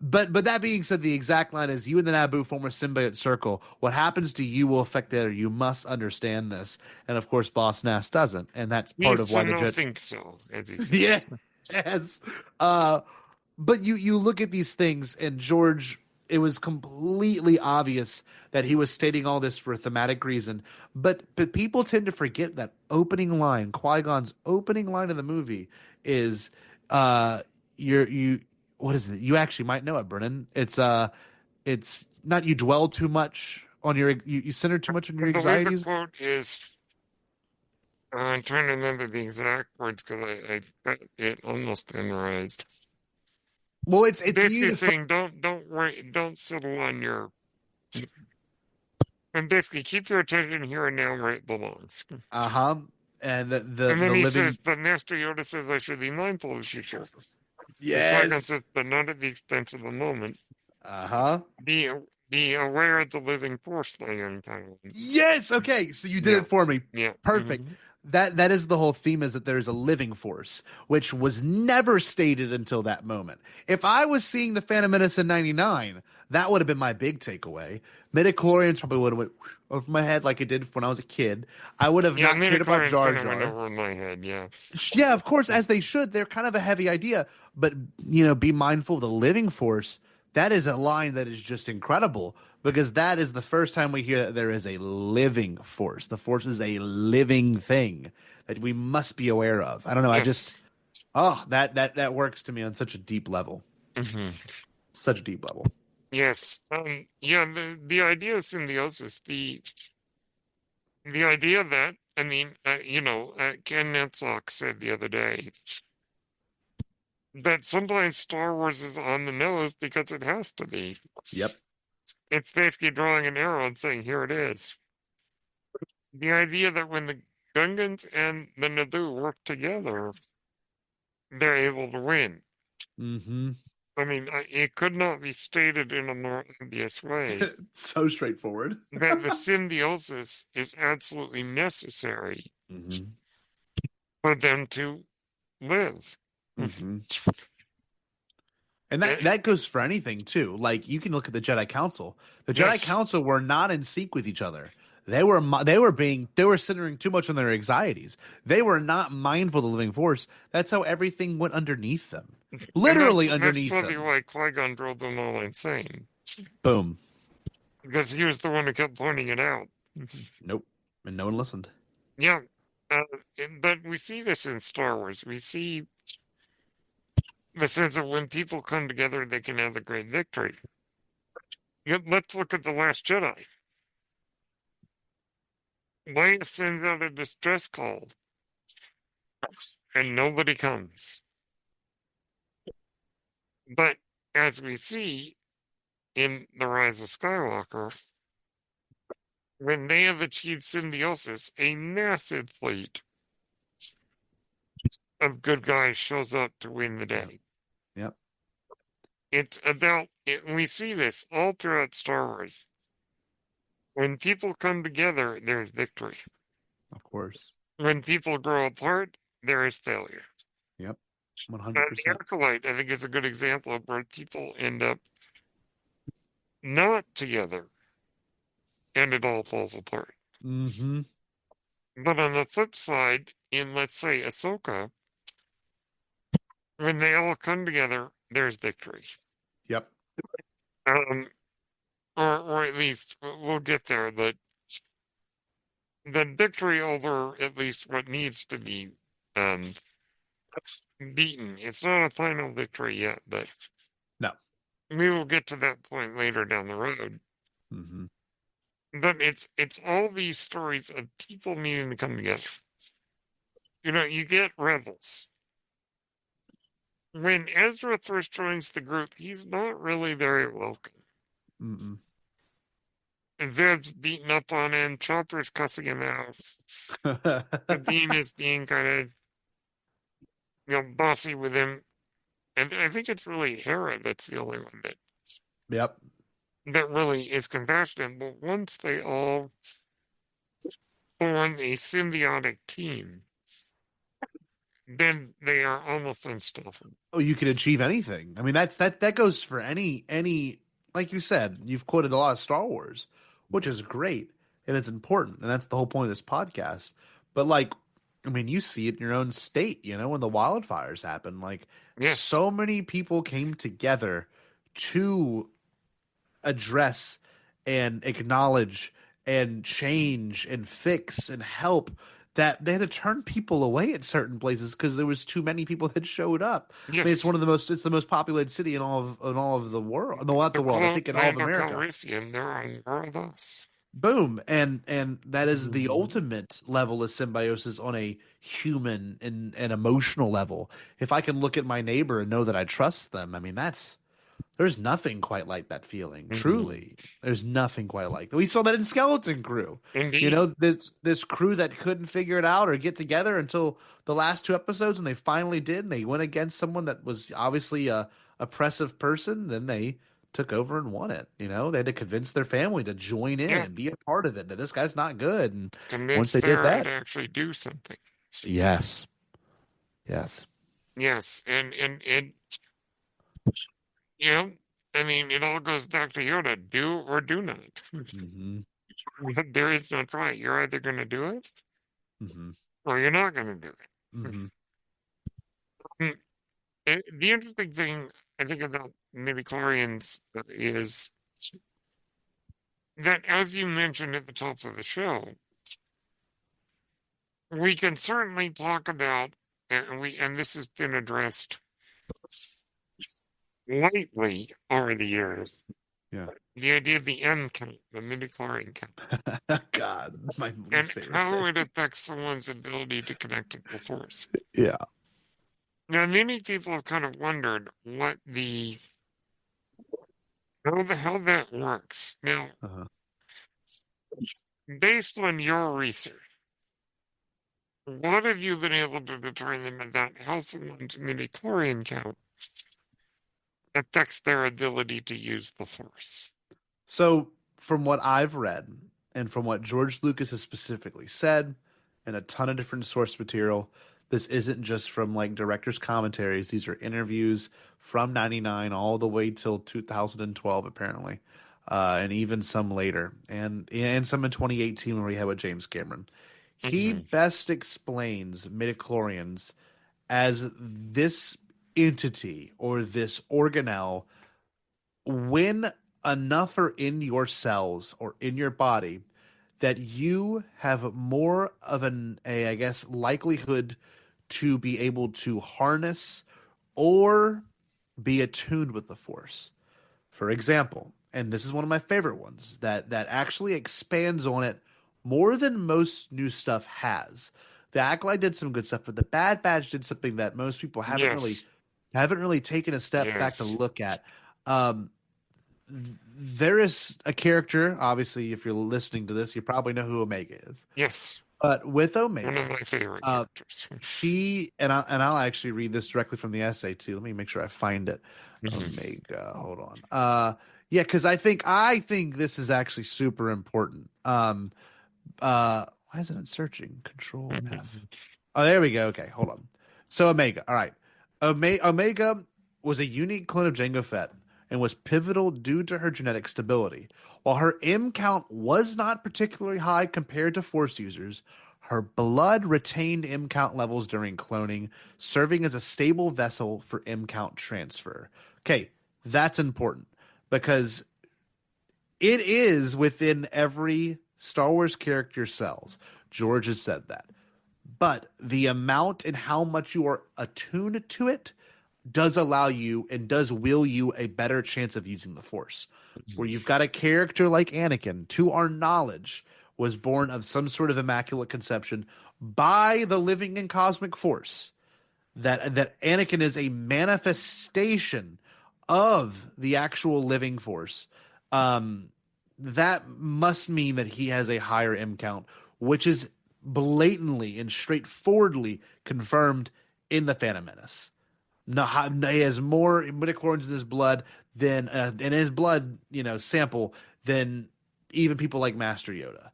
But that being said, the exact line is you and the Naboo form a symbiote circle. What happens to you will affect the other. You must understand this. And of course, Boss Nass doesn't. And that's part of Yes why and the no Jedi. think so, as he Yeah. says. Yes. Uh, but you look at these things, and George, it was completely obvious that he was stating all this for a thematic reason. But people tend to forget that opening line, Qui-Gon's opening line of the movie is you what is it? You actually might know it, Brennan. It's not you dwell too much on you center too much on your I believe the anxieties. quote is, I'm trying to remember the exact words because I got it almost memorized. Well, it's you Basically to saying, don't worry, don't settle on your, and basically keep your attention here and now where it belongs. uh-huh. And And then the he living says, but Master Yoda says I should be mindful of future. And Qui-Gon yes. says, but not at the expense of the moment. Uh-huh. Be be aware of the living force, my young Padawan. Yes. Okay. So you did Yeah, it for me. yeah. Perfect. Hmm. That is the whole theme is that there is a living force, which was never stated until that moment. If I was seeing the Phantom Menace in '99, that would have been my big takeaway. Midichlorians probably would have went over my head like it did when I was a kid. I would have Yeah, not cared about midichlorians Jar kind of went Jar. over in my head. Yeah. Yeah, of course, as they should. They're kind of a heavy idea, but be mindful of the living force. That is a line that is just incredible because that is the first time we hear that there is a living force. The force is a living thing that we must be aware of. I don't know. I just Yes. that works to me on such a deep level. Hmm. Such a deep level. Yes. Yeah. The idea of symbiosis, the idea that I mean, Ken Netzlock said the other day that sometimes Star Wars is on the nose because it has to be. Yep. It's basically drawing an arrow and saying, "Here it is." The idea that when the Gungans and the Naboo work together, they're able to win. Mm-hmm. I mean, it could not be stated in a more obvious way So straightforward. that the symbiosis is absolutely necessary Mm-hmm. for them to live. Mm-hmm. And that Eh, that goes for anything too. Like you can look at the Jedi Council. The Jedi yes, Council were not in sync with each other. They were centering too much on their anxieties. They were not mindful of the living force. That's how everything went underneath them. and that's Literally that's underneath probably them. why Qui-Gon drove them all insane, Boom. because he was the one who kept pointing it out. Nope. And no one listened. Yeah, uh, but we see this in Star Wars. We see the sense of when people come together, they can have a great victory. Let's look at The Last Jedi. Leia sends out a distress call, and nobody comes. But as we see in The Rise of Skywalker, when they have achieved symbiosis, a massive fleet of good guys shows up to win the Yep. day. Yep. It's about it. We see this all throughout Star Wars. When people come together, there's victory. Of course. When people grow apart, there is failure. Yep. The 100%. Acolyte, I think, is a good example of where people end up not together and it all falls apart. Mm-hmm. But on the flip side, in let's say Ahsoka, when they all come together, there's victory. Yep. Um, or at least we'll get there. The victory over at least what needs to be um, beaten. It's not a final victory yet, but No. we will get to that point later down the road. Mm-hmm. But it's all these stories of people needing to come together. You get rebels. When Ezra first joins the group, he's not really very welcome. Mm-mm. Zeb's beating up on him, Chopper's cussing him out. Sabine is being kind of, bossy with him. And I think it's really Hera that's the only one Yep. that really is compassionate. But once they all form a symbiotic team, then they are almost unstoppable. Oh, you can achieve anything. I mean, that goes for any like you said, you've quoted a lot of Star Wars, which is great and it's important, and that's the whole point of this podcast. But like, I mean, you see it in your own state, when the wildfires happen, like Yes, so many people came together to address and acknowledge and change and fix and help that they had to turn people away at certain places because there was too many people that showed up. I mean, yes. it's the most populated city in all of the world. No, not To the world. I quote think in all of Lando America. Calrissian, there are more of us. Boom. And that is the ultimate level of symbiosis on a human and emotional level. If I can look at my neighbor and know that I trust them, I mean, there's nothing quite like that feeling. Truly, there's nothing quite like that. We saw that in Skeleton Crew. Indeed. This crew that couldn't figure it out or get together until the last two episodes, and they finally did. And they went against someone that was obviously a oppressive person. Then they took over and won it. They had to convince their family to join in Yeah. and be a part of it. That this guy's not good. And once Convince they did Thera that, to actually do something. yes, yes, Yes, and you know, I mean, it all goes back to Yoda: do or do not. hmm There is no try. You're either going to do it hmm or you're not going to do it. hmm Mm, the interesting thing I think about midichlorians is that, as you mentioned at the top of the show, we can certainly talk about, and this has been addressed lightly over the years, yeah. the idea of the M count, the midichlorian count, God, my least and favorite how thing. it affects someone's ability to connect to the force. Yeah. Now, many people have kind of wondered what how the hell that works. Now, Uh-huh. based on your research, What have you been able to determine about how someone's midichlorian count affects their ability to use the Force? So, from what I've read, and from what George Lucas has specifically said, and a ton of different source material, this isn't just from like director's commentaries. These are interviews from '99 all the way till 2012, apparently, and even some later, and some in 2018 when we had with James Cameron. He Hmm. best explains midichlorians as this entity or this organelle when enough are in your cells or in your body that you have more of I guess, likelihood to be able to harness or be attuned with the force. For example, and this is one of my favorite ones that actually expands on it more than most new stuff has. The Acolyte did some good stuff, but the Bad Batch did something that most people Yes, haven't really taken a step back to yes, look at. Um, there is a character, obviously, if you're listening to this, you probably know who Omega is. yes. But with One of Omega, my favorite uh, characters. she and I'll actually read this directly from the essay too. Let me make sure I find it. Mhm. Omega, hold on. Yeah, because I think this is actually super important. Why is it not searching? Control F. Oh, there we go. Okay, hold on. So Omega. All right. Omega was a unique clone of Jango Fett and was pivotal due to her genetic stability. While her M count was not particularly high compared to Force users, her blood retained M count levels during cloning, serving as a stable vessel for M count transfer. Okay, that's important because it is within every Star Wars character cells. George has said that. But the amount and how much you are attuned to it does allow you and does will you a better chance of using the Force. Where you've got a character like Anakin, to our knowledge, was born of some sort of immaculate conception by the living and cosmic force. That Anakin is a manifestation of the actual living force. Um, that must mean that he has a higher M count, which is blatantly and straightforwardly confirmed in the Phantom Menace. No, he has more midichlorians in his blood than in his blood, sample than even people like Master Yoda.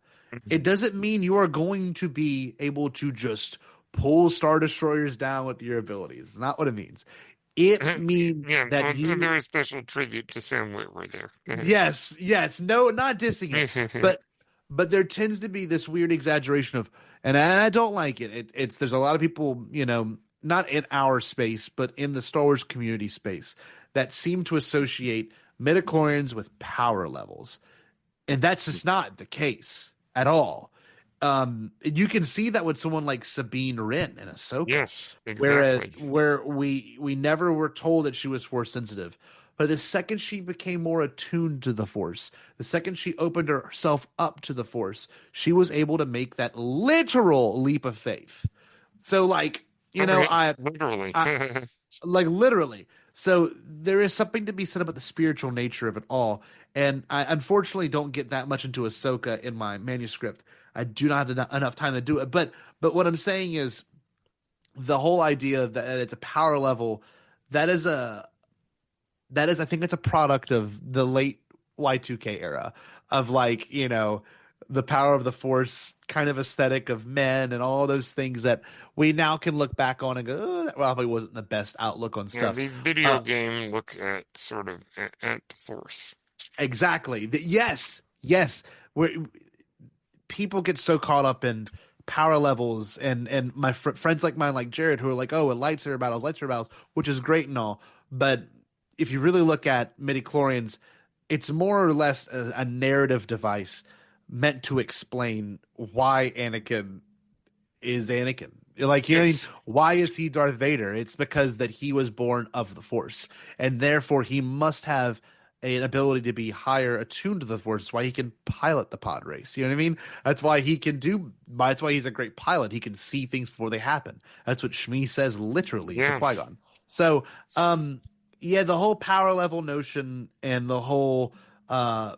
It doesn't mean you are going to be able to just pull Star Destroyers down with your abilities. It's not what it means. It means Yeah, that a you, very special tribute to Sam Witwer there. Go ahead. yes, no, not dissing it, but there tends to be this weird exaggeration of, and I don't like it. It's there's a lot of people, not in our space, but in the Star Wars community space, that seem to associate midichlorians with power levels, and that's just not the case at all. You can see that with someone like Sabine Wren in Ahsoka, Yes, exactly. where we never were told that she was force sensitive. But the second she became more attuned to the force, the second she opened herself up to the force, she was able to make that literal leap of faith. So like, Oh, yes, literally. I like literally. So there is something to be said about the spiritual nature of it all. And I unfortunately don't get that much into Ahsoka in my manuscript. I do not have enough time to do it. But what I'm saying is the whole idea that it's a power level, that is a I think it's a product of the late Y2K era of like, the power of the force kind of aesthetic of men and all those things that we now can look back on and go, oh, that probably wasn't the best outlook on Yeah, stuff. the video Uh, game look at sort of at the Force. exactly. Yes, yes. Where people get so caught up in power levels and my friends like mine, like Jared, who are like, oh, lightsaber battles, which is great and all, but if you really look at midichlorians, it's more or less a narrative device meant to explain why Anakin is Anakin. Like, you know what I mean? Yes. Why is he Darth Vader? It's because that he was born of the Force, and therefore he must have an ability to be higher attuned to the Force. That's why he can pilot the pod race. You know what I mean? That's why he can do. That's why he's a great pilot. He can see things before they happen. That's what Shmi says literally to Yeah. Qui-Gon. So, yeah, the whole power level notion and the whole uh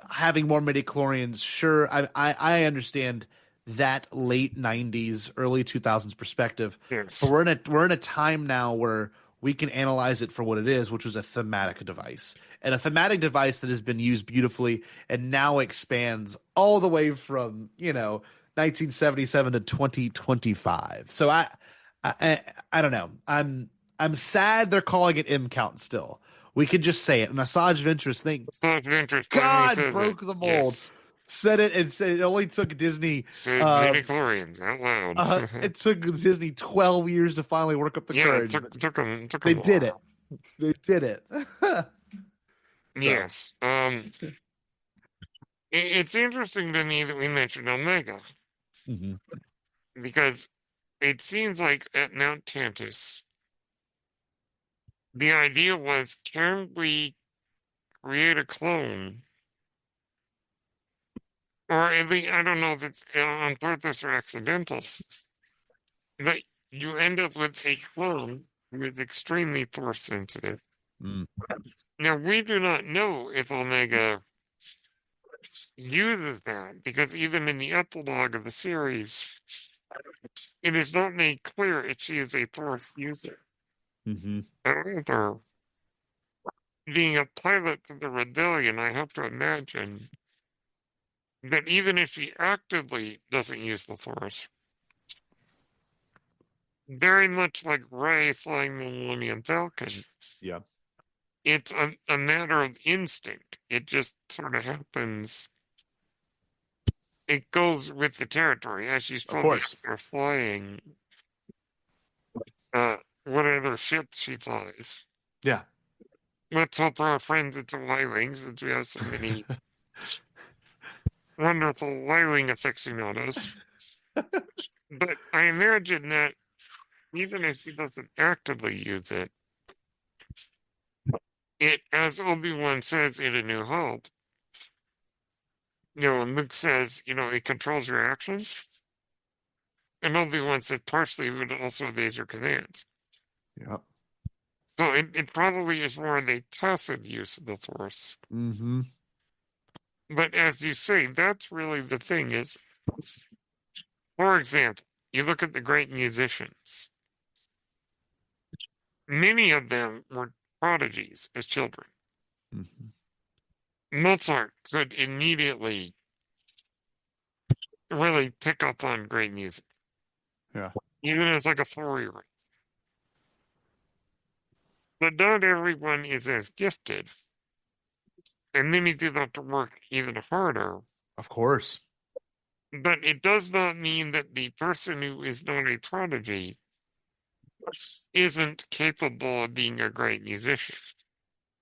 having more midichlorians. Sure, I understand that late 90s, early 2000s perspective. But Yes. we're in a time now where we can analyze it for what it is, which was a thematic device. And a thematic device that has been used beautifully and now expands all the way from, 1977 to 2025. So I don't know. I'm sad they're calling it M count still. We could just say it. And Asajj Ventress, thank So if interest finally God, says it. broke the mold. Yes. Said it and said it only took Disney Said uh midichlorians out loud. it took Disney 12 years to finally work up the Yeah, it courage, took but took them took they them a did it. while. They did it. So, Yes. It's interesting to me that we mentioned Omega mhm. because it seems like at Mount Tantus, the idea was, can we create a clone, or at least I don't know if it's on purpose or accidental, but you end up with a clone who is extremely force sensitive. Mm, Now we do not know if Omega uses that because even in the epilogue of the series, it is not made clear if she is a force user. mhm. However, being a pilot for the rebellion, I have to imagine that even if she actively doesn't use the force, very much like Rey flying the Millennium Falcon, Yeah, it's a matter of instinct. It just sort of happens. It goes with the territory as she's of probably course. flying uh, whatever ship she flies. Yeah. Let's hope for our friends it's a Y-Wing since we have so many wonderful Y-Wing aficionados. But I imagine that even if she doesn't actively use it, as Obi-Wan says in A New Hope, and Luke says, it controls your actions. And Obi-Wan said partially, but also obeys your commands. Yeah. So it probably is more the passive use of the Force. Hmm. But as you say, that's really the thing is, for example, you look at the great musicians. Many of them were prodigies as children. Hmm. Mozart could immediately really pick up on great music, Yeah. even as like a 4-year old. But not everyone is as gifted, and many do have to work even harder. Of course. But it does not mean that the person who is not a prodigy isn't capable of being a great musician.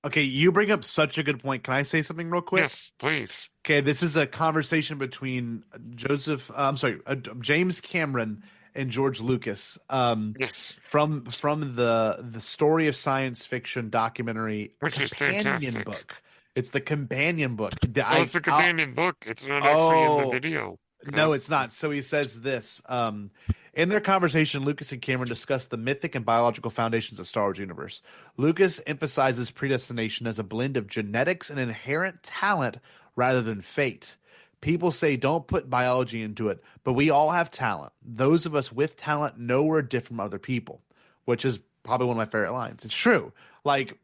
Okay, you bring up such a good point. Can I say something real quick? Yes, please. Okay, this is a conversation between James Cameron and George Lucas. Yes, From the Story of Science Fiction documentary which is companion fantastic. book. It's the companion book. Oh, it's a companion book. It's not actually in the Oh, video. no, it's not. So he says this. In their conversation, Lucas and Cameron discuss the mythic and biological foundations of Star Wars universe. Lucas emphasizes predestination as a blend of genetics and inherent talent rather than fate. People say don't put biology into it, but we all have talent. Those of us with talent know we're different from other people, which is probably one of my favorite lines. It's true. Like,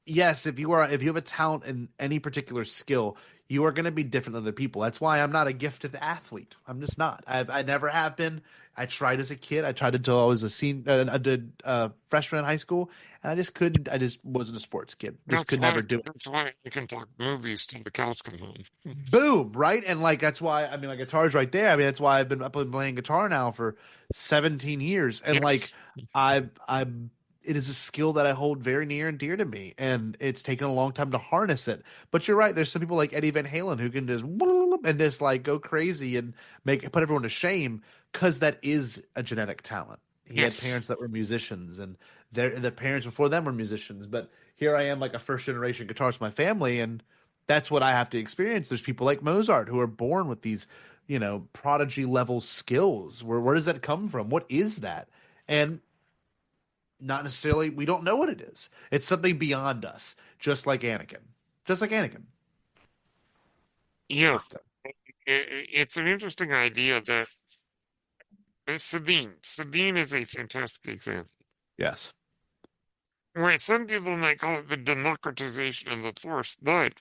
yes, if you have a talent in any particular skill, you are going to be different than other people. That's why I'm not a gifted athlete. I'm just not. I never have been. I tried as a kid. I tried until I was a senior, I did freshman in high school, and I just couldn't. I just wasn't a sports kid. Just That's could never why do it. that's why you can talk movies till the cows come home. Boom, right? And like that's why I mean, my guitar's right there. I mean, that's why I've been playing guitar now for 17 years, and like Yes, I've it is a skill that I hold very near and dear to me, and it's taken a long time to harness it. But you're right. There's some people like Eddie Van Halen who can just and just like go crazy and make put everyone to shame because that is a genetic talent. He had yes, parents that were musicians, and the parents before them were musicians. But here I am, like a first generation guitarist in my family, and that's what I have to experience. There's people like Mozart who are born with these, prodigy level skills. Where does that come from? What is that? And not necessarily, we don't know what it is. It's something beyond us, just like Anakin. Just like Anakin. yeah. So, it's an interesting idea that Sabine is a fantastic example. Yes. Right, some people might call it the democratization of the Force, but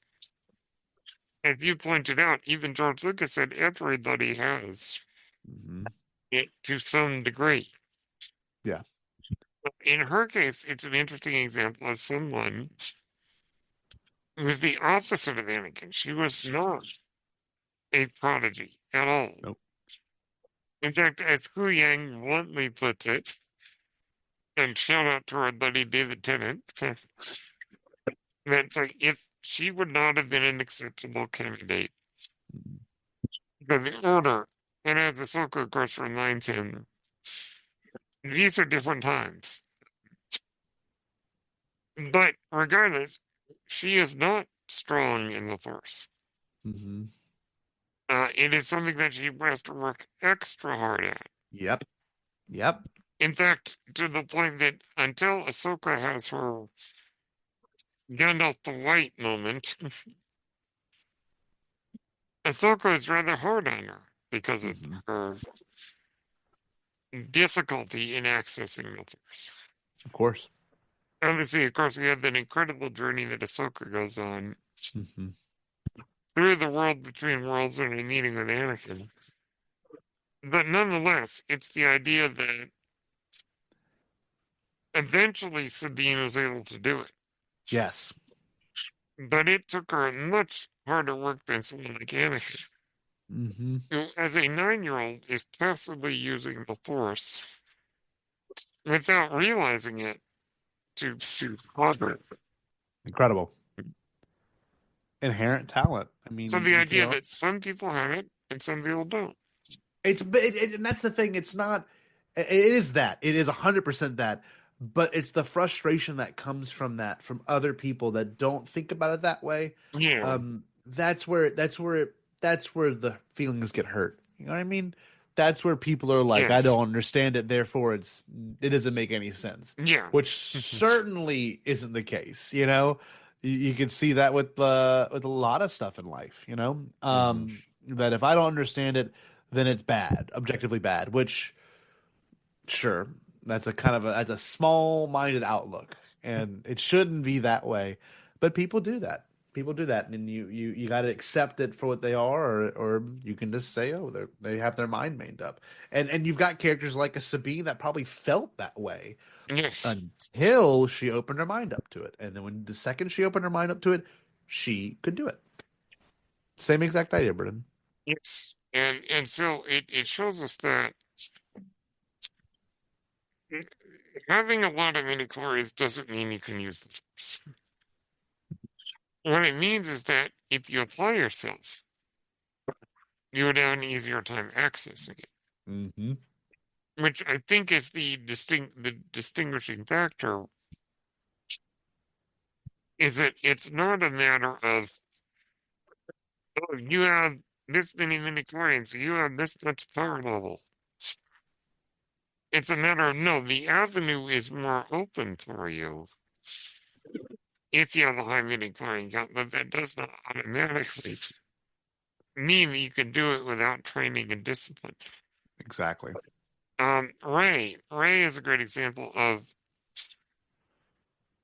as you pointed out, even George Lucas said everybody has Hmm. it to some degree. Yeah. In her case, it's an interesting example of someone who was the opposite of Anakin. She was not a prodigy at all. Nope. In fact, as Hu Yang bluntly puts it, and shout out to our buddy David Tennant, that's like if she would not have been an acceptable candidate for the Order, and as Ahsoka, of course, reminds him, these are different times. But regardless, she is not strong in the Force. Hmm. It is something that she has to work extra hard at. Yep. Yep. In fact, to the point that until Ahsoka has her Gandalf the White moment, Ahsoka is rather hard on her because of Hmm. her difficulty in accessing the Force. Of course. Obviously, of course, we have that incredible journey that Ahsoka goes on Hmm. through the world between worlds and a meeting with Anakin. But nonetheless, it's the idea that eventually Sabine was able to do it. Yes. But it took her much harder work than someone like Anakin, Hmm. who, as a 9-year-old, is passively using the Force without realizing it to progress. Incredible. Inherent talent. I mean, So the you idea can't. that some people have it and some people don't. And that's the thing. It's not. It is that. It is 100% that. But it's the frustration that comes from that, from other people that don't think about it that way. Yeah. That's where the feelings get hurt. You know what I mean? That's where people are like, I Yes. don't understand it, therefore it doesn't make any sense. Yeah. Which certainly isn't the case. You can see that with a lot of stuff in life. Mhm. That if I don't understand it, then it's bad, objectively bad. Which, sure, that's a small-minded outlook, and it shouldn't be that way. But people do that. People do that, and you got to accept it for what they are, or you can just say, oh, they have their mind made up. And you've got characters like a Sabine that probably felt that way Yes. until she opened her mind up to it, and then when the second she opened her mind up to it, she could do it. Same exact idea, Brendan. Yes. And so it shows us that having a lot of midichlorians doesn't mean you can use the Force. What it means is that if you apply yourself, you would have an easier time accessing it, Hmm. which I think is the distinguishing factor is that it's not a matter of, oh, you have this many midichlorians, you have this much power level. It's a matter of, no, the avenue is more open for you if you have a high midichlorian count, but that does not automatically mean that you can do it without training and discipline. Exactly. Ray is a great example of,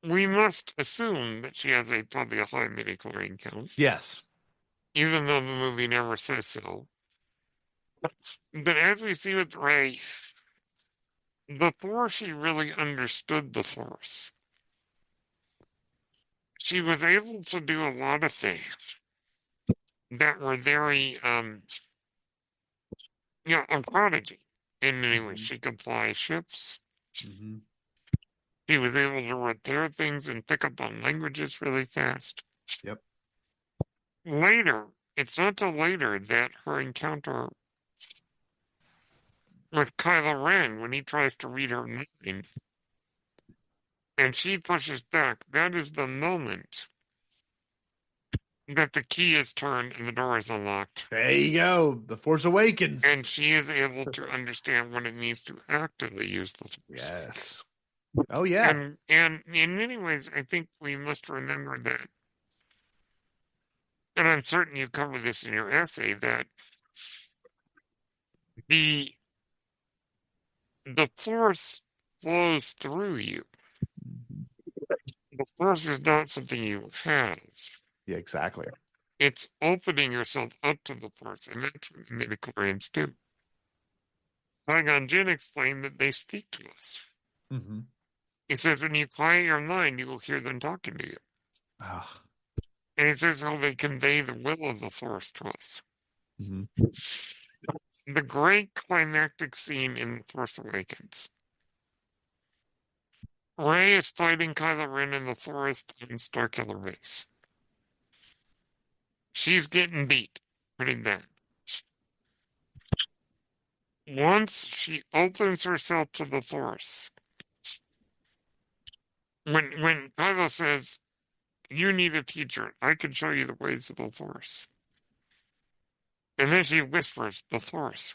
we must assume that she has probably a high midichlorian count, Yes. even though the movie never says so. But as we see with Ray, before she really understood the Force, she was able to do a lot of things that were very, a prodigy. In many ways, Hmm. she could fly ships. Hmm. She was able to repair things and pick up on languages really fast. Yep. Later, it's not till later that her encounter with Kylo Ren, when he tries to read her mind and she pushes back, that is the moment that the key is turned and the door is unlocked. There you go. The Force Awakens. And she is able to understand what it means to actively use the Force. Yes. Oh yeah. And in many ways, I think we must remember that, and I'm certain you cover this in your essay, that the the force flows through you. Mhm. The force is not something you have. Yeah, exactly. It's opening yourself up to the force, and that's what the midichlorians do. Qui-Gon Jinn explained that they speak to us. Hmm. He says when you quiet your mind, you will hear them talking to you. Oh. And he says how they convey the will of the force to us. Hmm. The great climactic scene in The Force Awakens. Rey is fighting Kylo Ren in the forest on Starkiller Base. She's getting beat pretty bad. Once she opens herself to the Force, when Kylo says, "You need a teacher. I can show you the ways of the Force," and then she whispers, "The Force,"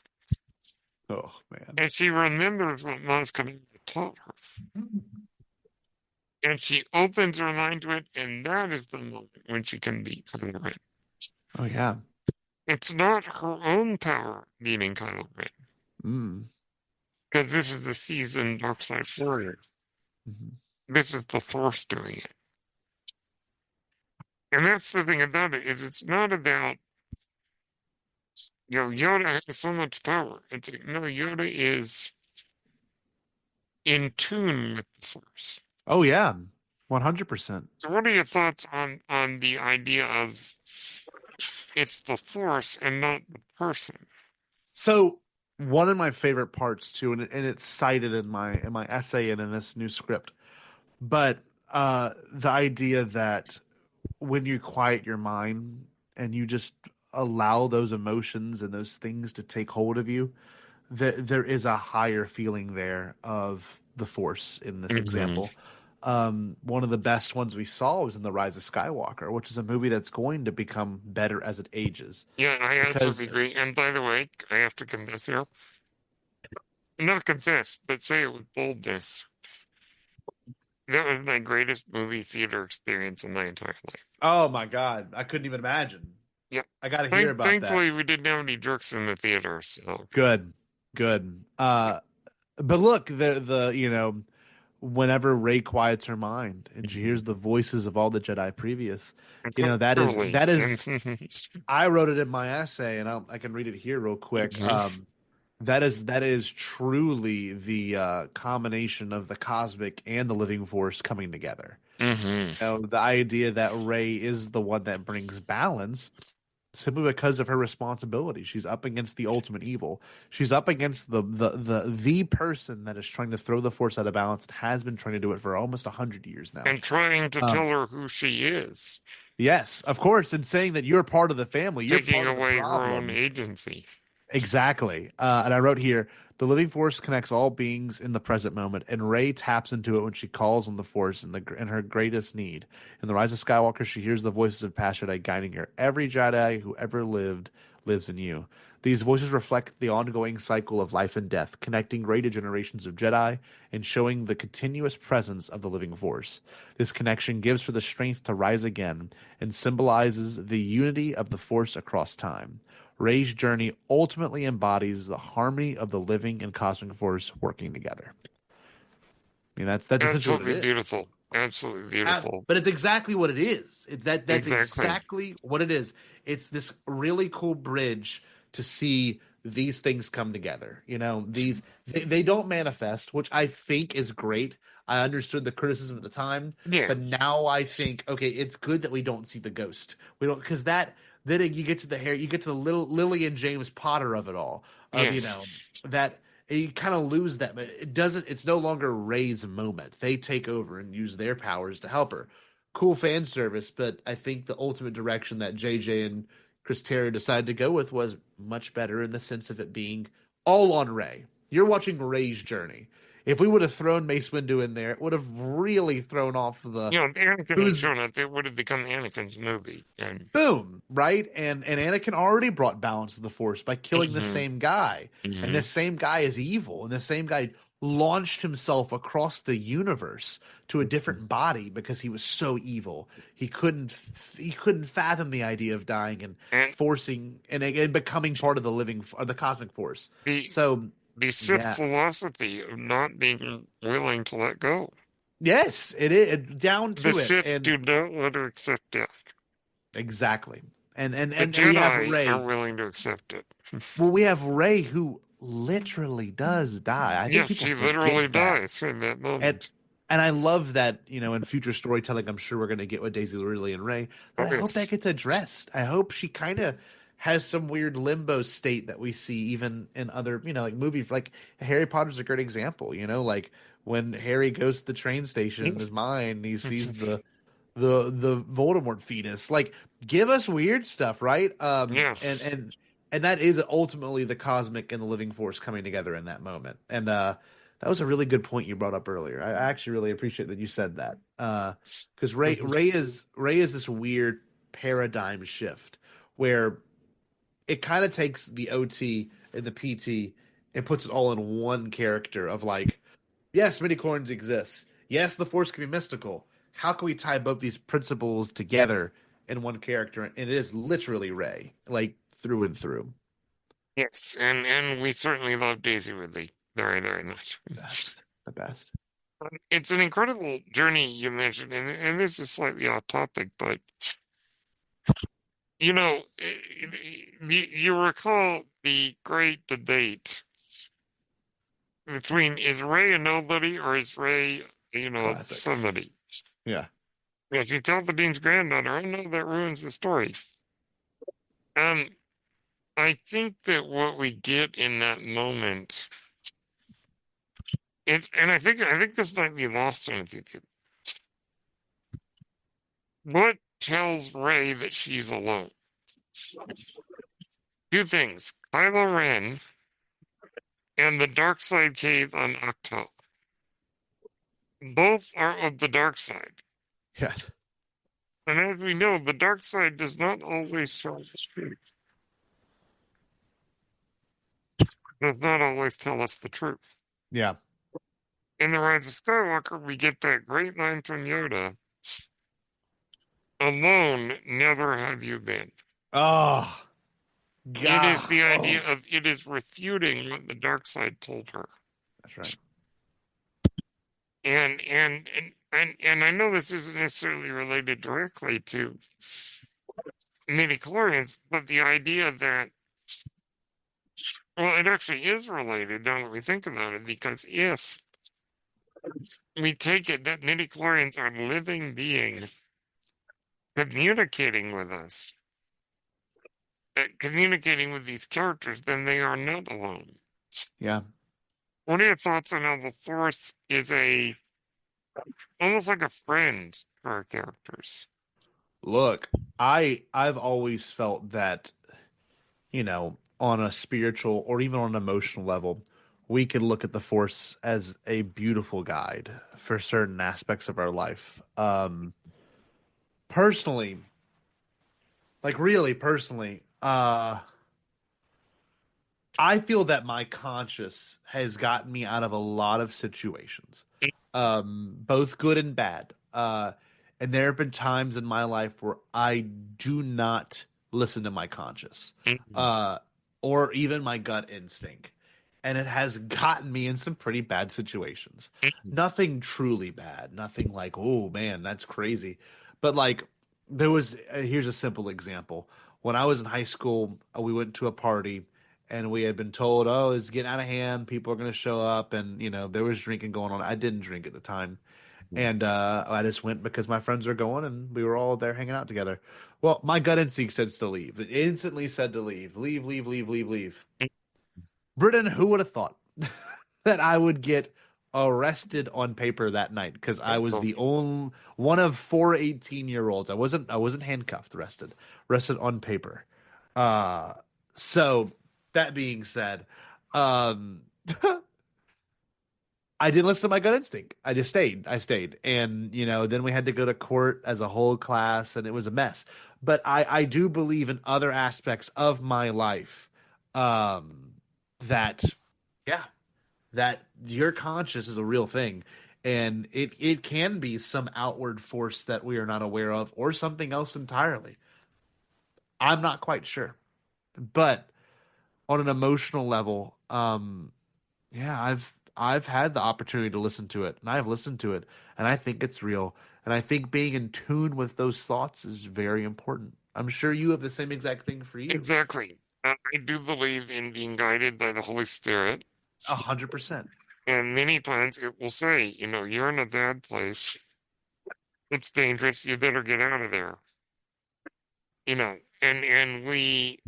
Oh man. and she remembers what Maz Kanata taught her, and she opens her mind to it, and that is the moment when she can beat Kylo Ren. Oh yeah. It's not her own power beating Kylo Ren, Mm. because this is the seasoned dark side warrior. Hmm. This is the Force doing it. And that's the thing about it, is it's not about, Yoda has so much power. It's like, no, Yoda is in tune with the Force. Oh yeah. 100%. So what are your thoughts on the idea of it's the Force and not the person? So one of my favorite parts too, and it's cited in my essay and in this new script, but the idea that when you quiet your mind and you just allow those emotions and those things to take hold of you, that there is a higher feeling there of the Force in this Hmm. example. One of the best ones we saw was in The Rise of Skywalker, which is a movie that's going to become better as it ages. Yeah, I Because absolutely agree. And by the way, I have to confess here, not confess, but say it with boldness. That was my greatest movie theater experience in my entire life. oh my God, I couldn't even imagine. Yeah. I got to hear about that. Thankfully, we didn't have any jerks in the theater, so. Good, good. Yeah. But look, whenever Rey quiets her mind and she hears Mhm. the voices of all the Jedi previous, Truly. that And is. I wrote it in my essay, and I can read it here real quick. Mhm. That is truly the combination of the cosmic and the living force coming together. Mhm. The idea that Rey is the one that brings balance simply because of her responsibility. She's up against the ultimate evil. She's up against the person that is trying to throw the force out of balance and has been trying to do it for almost 100 years now. And trying to Um, tell her who she is, yes, of course, and saying that you're part of the family, you're taking part of the away her own problem. agency. Exactly. And I wrote here, the living force connects all beings in the present moment, and Rey taps into it when she calls on the force in her greatest need. In the Rise of Skywalker, she hears the voices of past Jedi guiding her. Every Jedi who ever lived lives in you. These voices reflect the ongoing cycle of life and death, connecting Rey to generations of Jedi and showing the continuous presence of the living force. This connection gives her the strength to rise again and symbolizes the unity of the force across time. Rey's journey ultimately embodies the harmony of the living and cosmic force working together. I mean, that's essentially what it Absolutely is. beautiful. Absolutely beautiful. But it's exactly what it is. That's Exactly. exactly what it is. It's this really cool bridge to see these things come together. They don't manifest, which I think is great. I understood the criticism at the time, Yeah. but now I think okay, it's good that we don't see the ghost. We don't because that then you get to the hair, you get to the little Lily and James Potter of it all. Of Yes. that you kind of lose that, but it's no longer Rey's moment. They take over and use their powers to help her. Cool fan service, but I think the ultimate direction that JJ and Chris Terry decided to go with was much better in the sense of it being all on Rey. You're watching Rey's journey. if we would have thrown Mace Windu in there, it would have really thrown off the You know, if Anakin had who's shown up, it would have become Anakin's movie. And boom, right? And Anakin already brought balance to the Force by killing the hmm same guy. And hmm this same guy is evil. And this same guy launched himself across the universe to a different body because he was so evil. He couldn't fathom the idea of dying and and forcing and becoming part of the living or the cosmic force. the So the Sith yeah. philosophy of not being willing to let go. Yes, it is down The to it. Sith And do not want to accept death. exactly. And and The and we have Jedi are Ray. willing to accept it. Well, we have Ray who literally does die. I think Yes, people she literally forget that. dies in that And moment. and I love that, in future storytelling, I'm sure we're going to get with Daisy Ridley and Ray, Oh, but I hope that yes. gets addressed. I hope she kind of has some weird limbo state that we see even in other, like movies. Like Harry Potter's a great example, like when Harry goes to the train station in Yes. his mind, he sees the Voldemort fetus. Like, give us weird stuff, right? Yeah. And that is ultimately the cosmic and the living force coming together in that moment. And that was a really good point you brought up earlier. I actually really appreciate that you said that. Because Ray is this weird paradigm shift where it kind of takes the OT and the PT and puts it all in one character of like, yes, midichlorians exist. Yes, the force can be mystical. How can we tie both these principles together in one character? And it is literally Ray, like through and through. Yes. And we certainly love Daisy Ridley very, very much. The best. The best. It's an incredible journey you mentioned, and this is slightly off topic, but you recall the great debate between is Ray a nobody or is Ray, Classic. somebody? Yeah. If you tell the dean's granddaughter, oh no, that ruins the story. Um, I think that what we get in that moment and I think this might be lost on people. What tells Ray that she's alone? Two things: Kylo Ren and the dark side cave on Octo. Both are of the dark side. Yes. And as we know, the dark side does not always tell the truth, does not always tell us the truth. Yeah. In The Rise of Skywalker, we get that great line from Yoda: alone never have you been. Oh, It is God. the idea Oh, of it is refuting what the dark side told her. that's right. And I know this isn't necessarily related directly to midichlorians, but the idea that, well, it actually is related now that we think about it, because if we take it that midichlorians are living beings communicating with us, communicating with these characters, then they are not alone. Yeah. What are your thoughts on how the Force is almost like a friend for our characters? Look, I've always felt that, on a spiritual or even on an emotional level, we could look at the Force as a beautiful guide for certain aspects of our life. Personally, like really personally, I feel that my conscious has gotten me out of a lot of situations, both good and bad. And there have been times in my life where I do not listen to my conscious, Mhm. uh, or even my gut instinct, and it has gotten me in some pretty bad situations. Nothing truly bad, nothing like, oh man, that's crazy, but like there was. Here's a simple example. When I was in high school, we went to a party and we had been told, "Oh, it's getting out of hand. People are going to show up," and there was drinking going on. I didn't drink at the time, and I just went because my friends were going, and we were all there hanging out together. Well, my gut instinct said to leave. It instantly said to leave, leave, leave, leave, leave, leave. Britain, who would have thought that I would get arrested on paper that night because I was the only one of four 18-year-olds. I wasn't handcuffed, arrested on paper. Uh so that being said, um I didn't listen to my gut instinct. I just stayed. I stayed. And, then we had to go to court as a whole class and it was a mess. But I do believe in other aspects of my life, um, that, yeah, that your conscious is a real thing. And it can be some outward force that we are not aware of or something else entirely. I'm not quite sure. But on an emotional level, yeah, I've had the opportunity to listen to it, and I've listened to it, and I think it's real. And I think being in tune with those thoughts is very important. I'm sure you have the same exact thing for you. Exactly. I do believe in being guided by the Holy Spirit, 100%. and many times it will say, you're in a bad place. It's dangerous. You better get out of there. And we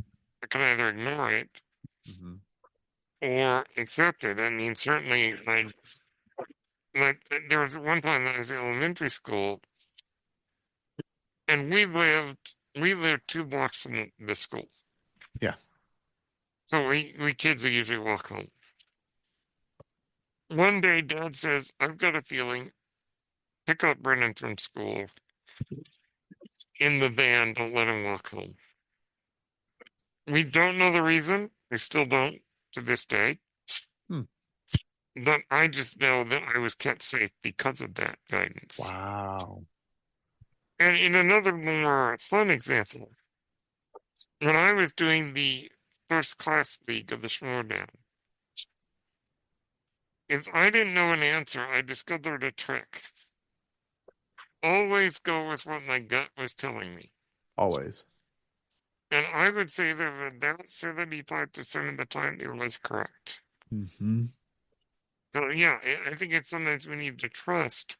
can either ignore it Hmm. or accept it. I mean, certainly, like there was one time that I was in elementary school, and we lived 2 blocks from the school, Yeah. so we kids are usually walk home. One day, Dad says, "I've got a feeling. Pick up Brennan from school in the van. Don't let him walk home." We don't know the reason. We still don't to this day. Hmm. But I just know that I was kept safe because of that guidance. Wow. And in another more fun example, when I was doing the first class league of the Schmodown, if I didn't know an answer, I discovered a trick. Always go with what my gut was telling me. Always. And I would say that about 75% of the time it was correct. Hmm. So yeah, I think it's sometimes we need to trust.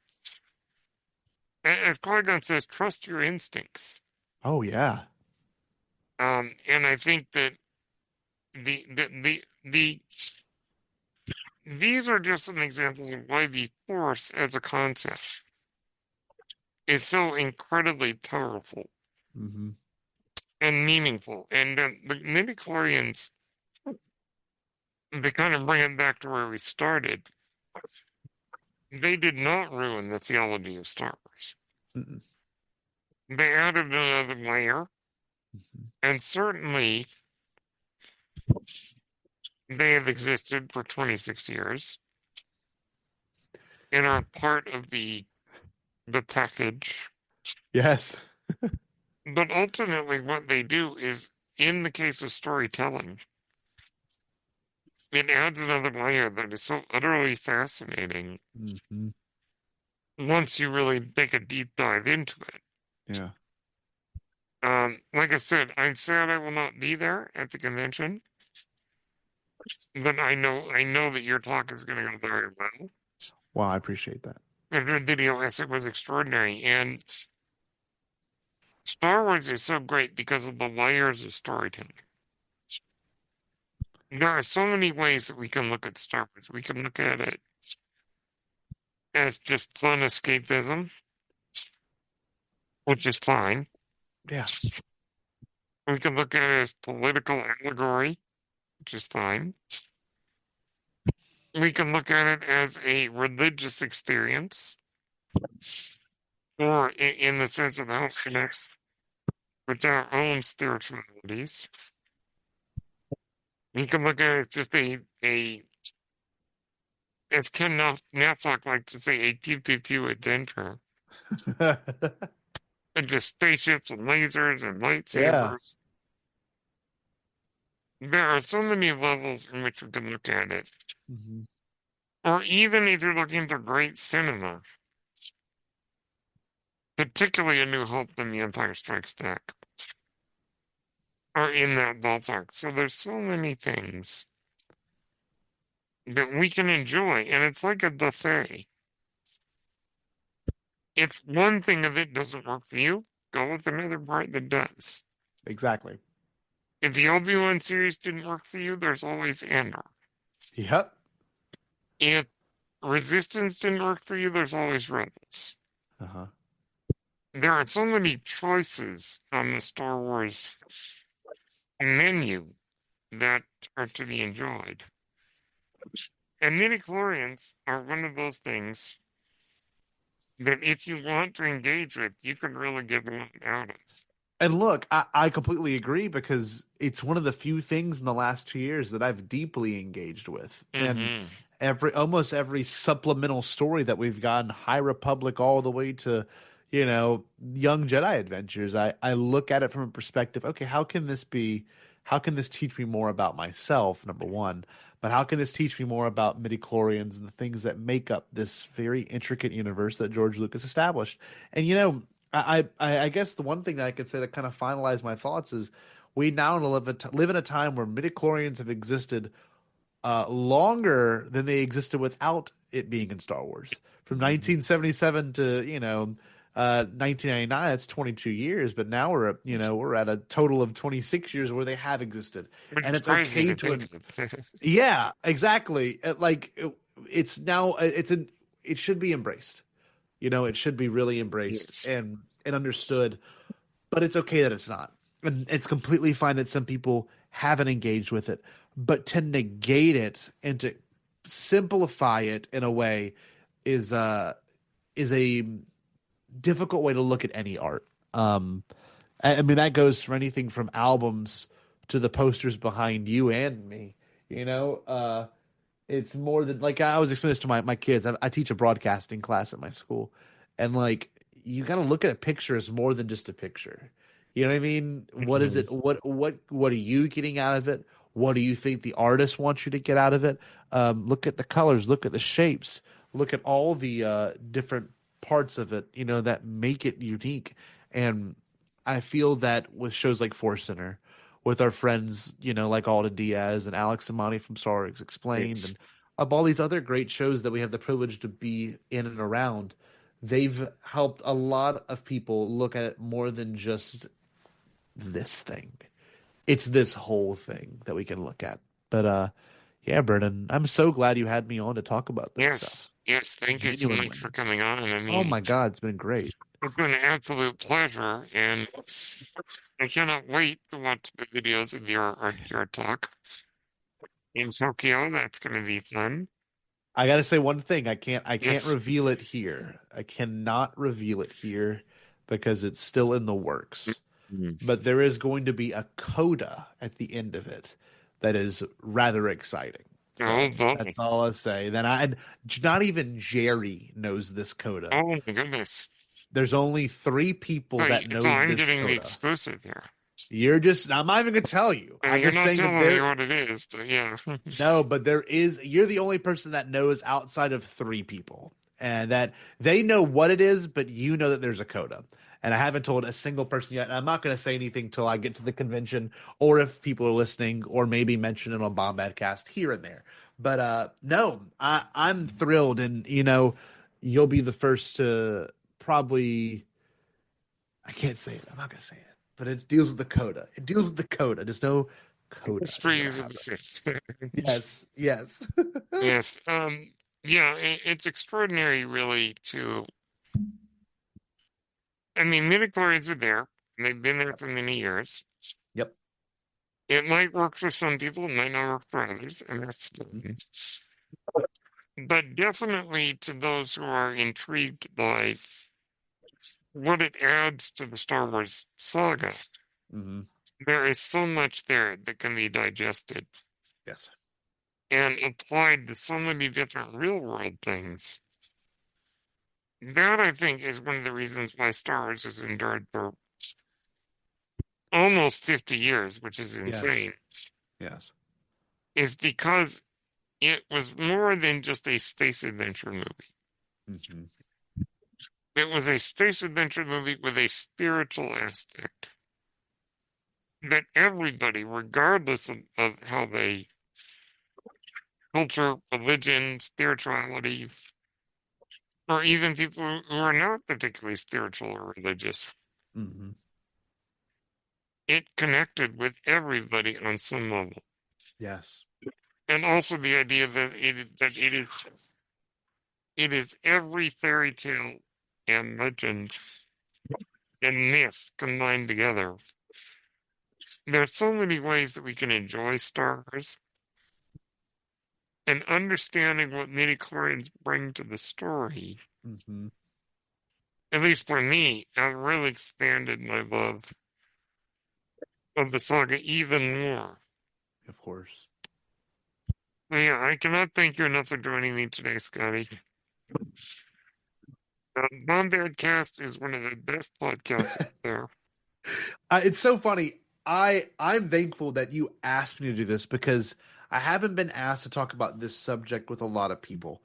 As Qui-Gon says, trust your instincts. Oh, yeah. And I think that the these are just some examples of why the Force as a concept is so incredibly powerful Hmm. and meaningful. And the midichlorians, they kind of bring it back to where we started. They did not ruin the theology of Star Wars. Hmm. They added another layer, and certainly they have existed for 26 years and are part of the package. Yes. But ultimately, what they do is, in the case of storytelling, it adds another layer that is so utterly fascinating Hmm. once you really make a deep dive into it. Yeah. Like I said I will not be there at the convention, but I know that your talk is going to go very well. Well, I appreciate that. The video essay was extraordinary, and Star Wars is so great because of the layers of storytelling. There are so many ways that we can look at Star Wars. We can look at it as just fun escapism, which is fine. Yeah. We can look at it as political allegory, which is fine. We can look at it as a religious experience, or in the sense of how it connects with our own spiritualities. We can look at it as just as Ken Knapsack likes to say, a pew pew pew adventure. And just spaceships and lasers and Yeah. lightsabers. There are so many levels in which we can look at it. Hmm. Or even if you're looking for great cinema, particularly A New Hope and The Empire Strikes Back, are in that ballpark. So there's so many things that we can enjoy, and it's like a buffet. If one thing of it doesn't work for you, go with another part that does. Exactly. If the Obi-Wan series didn't work for you, there's always Andor. Yep. If Resistance didn't work for you, there's always Rebels. Uh-huh. There are so many choices on the Star Wars menu that are to be enjoyed. And midichlorians are one of those things that if you want to engage with, you can really get a lot out of. And look, I completely agree because it's one of the few things in the last 2 years that I've deeply engaged with. And Mm-hmm. almost every supplemental story that we've gotten, High Republic all the way to, Young Jedi Adventures, I look at it from a perspective, okay, how can this teach me more about myself, number one, but how can this teach me more about midichlorians and the things that make up this very intricate universe that George Lucas established? And I guess the one thing that I could say to kind of finalize my thoughts is we now live in a time where midichlorians have existed longer than they existed without it being in Star Wars. From 1977 to 1999, that's 22 years. But now we're at a total of 26 years where they have existed, Which and is it's crazy okay to to. think of. Yeah, exactly. It's now it should be embraced. It should be really embraced Yes. and understood, but it's okay that it's not. And it's completely fine that some people haven't engaged with it. But to negate it and to simplify it in a way is is a difficult way to look at any art. I mean that goes for anything from albums to the posters behind you and me. You know, it's more than like I always explain this to my kids. I teach a broadcasting class at my school, and like you got to look at a picture as more than just a picture. You know what I mean? What is Mhm. it? What are you getting out of it? What do you think the artist wants you to get out of it? Look at the colors. Look at the shapes. Look at all the different parts of it. That make it unique. And I feel that with shows like Force Center, with our friends, like Alden Diaz and Alex Amani from Star Wars Explained, Yes. and of all these other great shows that we have the privilege to be in and around, they've helped a lot of people look at it more than just this thing. It's this whole thing that we can look at. But yeah, Brennan, I'm so glad you had me on to talk about this Yes. stuff. Yes. Thank you so much for Genuinely. coming on. I Oh mean, my God, it's been great. it's been an absolute pleasure, and I cannot wait to watch the videos of your talk in Tokyo. That's going to be fun. I gotta say one thing. I can't Yes. reveal it here. I cannot reveal it here because it's still in the works. Mhm. But there is going to be a coda at the end of it that is rather exciting. Oh, So boy. that's all I'll say. Then not even Jerry knows this coda. Oh, my goodness. There's only three people So, that so know I'm this getting the coda. exclusive here. I'm not even gonna tell you. I'm You're just not saying that telling me there, what it is, but yeah. no, but you're the only person that knows outside of three people. And that they know what it is, but you know that there's a coda. And I haven't told a single person yet. And I'm not going to say anything till I get to the convention or if people are listening or maybe mention it on Bombadcast here and there. But no, I'm thrilled. And, you'll be the first to probably, I can't say it. I'm not going to say it. But it deals with the coda. It deals with the coda. Just no coda is going to Mysteries of the happen. Sith. Yes, yes. Yes. Yeah, it's extraordinary, really, to. I mean, midichlorians are there. And they've been there for many years. Yep. It might work for some people, it might not work for others, and that's Mhm. fine. But definitely to those who are intrigued by what it adds to the Star Wars saga, Hmm. there is so much there that can be digested Yes. and applied to so many different real world things. That, I think, is one of the reasons why Star Wars has endured for almost 50 years, which is Yes. insane, Yes. is because it was more than just a space adventure movie. Hmm. It was a space adventure movie with a spiritual aspect that everybody, regardless of how they culture, religion, spirituality, or even people who are not particularly spiritual or religious, Hmm. it connected with everybody on some level. Yes. And also the idea that it is every fairy tale and legend and myth combined together. There are so many ways that we can enjoy Star Wars, and understanding what midichlorians bring to the story, Hmm. at least for me, really expanded my love of the saga even more. Of course. So yeah, I cannot thank you enough for joining me today, Scotty. Bombad Cast is one of the best podcasts out there. It's so funny. I'm thankful that you asked me to do this because I haven't been asked to talk about this subject with a lot of people,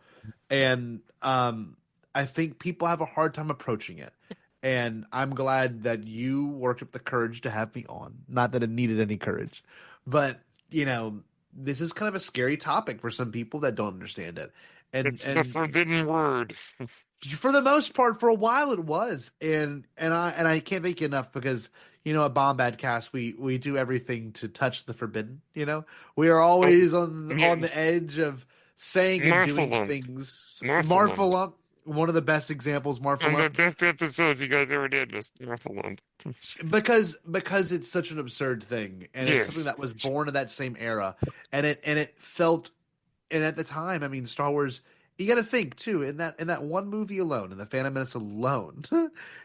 and I think people have a hard time approaching it. And I'm glad that you worked up the courage to have me on. Not that it needed any courage, but you know, this is kind of a scary topic for some people that don't understand it. And It's the and forbidden word. for the most part, for a while it was, and I can't thank you enough because at Bombad Cast we do everything to touch the forbidden. We are Oh, always on yeah, the edge of saying and doing Marthalump. things. Marthalump. Marfalump, one of the best examples, One of Marfalump, the best episodes you guys ever did was Marthalump. because it's such an absurd thing, and it's something Yes. that was born of that same era, and it felt. And at the time, I mean, Star Wars. You got to think too. In that one movie alone, in the Phantom Menace alone,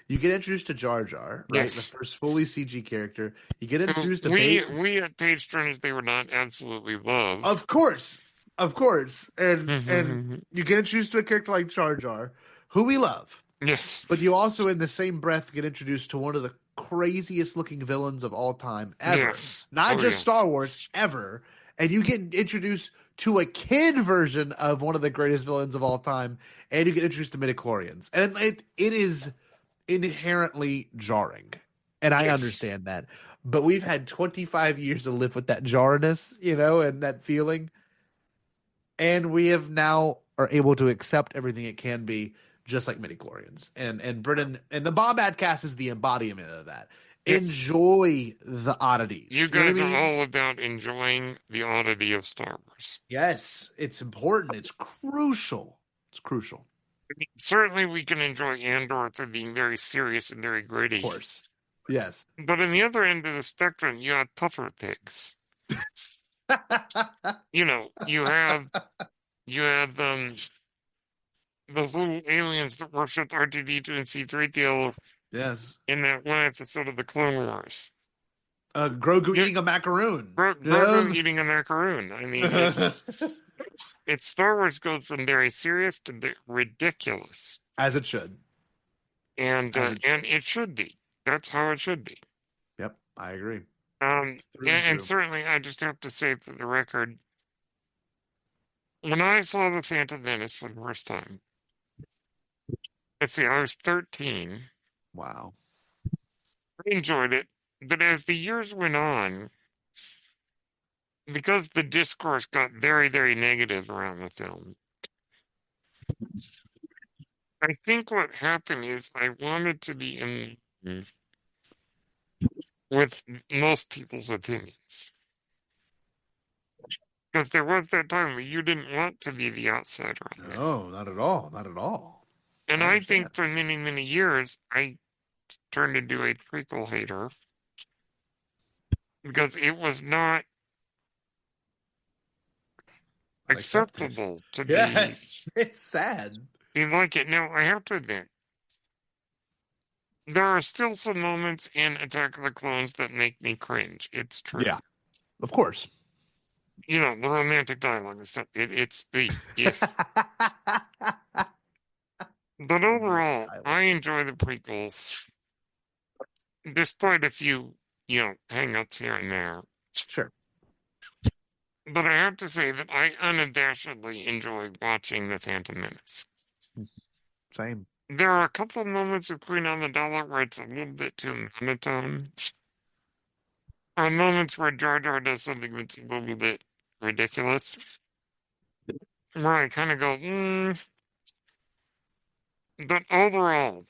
you get introduced to Jar Jar, right? The Yes. first fully CG character. You get Who introduced to we at Page Turners they would not absolutely love. of course, and you get introduced to a character like Jar Jar, who we love. Yes. But you also, in the same breath, get introduced to one of the craziest looking villains of all time ever. Yes. Not Oh just Star yes. Wars, ever. And you get introduced to a kid version of one of the greatest villains of all time, and you get introduced to midichlorians. And it is inherently jarring. And I Yes. understand that. But we've had 25 years to live with that jarness, and that feeling, and we have now are able to accept everything it can be, just like midichlorians. And Britain and the Bombad cast is the embodiment of that. Yes. Enjoy the oddities. You You know what I guys are mean? all about enjoying the oddity of Star Wars. Yes, it's important. It's crucial. It's crucial. Certainly we can enjoy Andor for being very serious and very Of gritty. course. Yes. But on the other end of the spectrum, you have puffer pigs. You have those little aliens that worshipped R2D2 and C3PO Yes. in that one episode of the Clone Wars. Grogu You eating a macaroon. Grogu eating a macaroon. I mean, it's Star Wars goes from very serious to ridiculous, As it should. and As uh, it should. and it should be. That's how it should be. Yep, I agree. Through and And through. certainly, I just have to say for the record, when I saw the Phantom Menace for the first time, let's see, I was 13. Wow. I enjoyed it, but as the years went on, because the discourse got very, very negative around the film, I think what happened is I wanted to be in with most people's opinions. Because there was that time where you didn't want to be the outsider on that. No, not at all. Not at all. And I I understand. think for many, many years, I turned into a prequel hater because it was not Unaccepted. acceptable to Yes, it's sad. be like it. Now, I have to admit, there are still some moments in Attack of the Clones that make me cringe. It's true. Yeah, of course. The romantic dialogue and stuff. It's the if. But Romantic overall, dialogue. I enjoy the prequels, despite a few, hang-ups here and there. Sure. But I have to say that I unabashedly enjoy watching The Phantom Menace. Same. There are a couple of moments of Queen Amidala where it's a little bit too monotone. Or moments where Jar Jar does something that's a little bit ridiculous. Where I kind of go, But overall,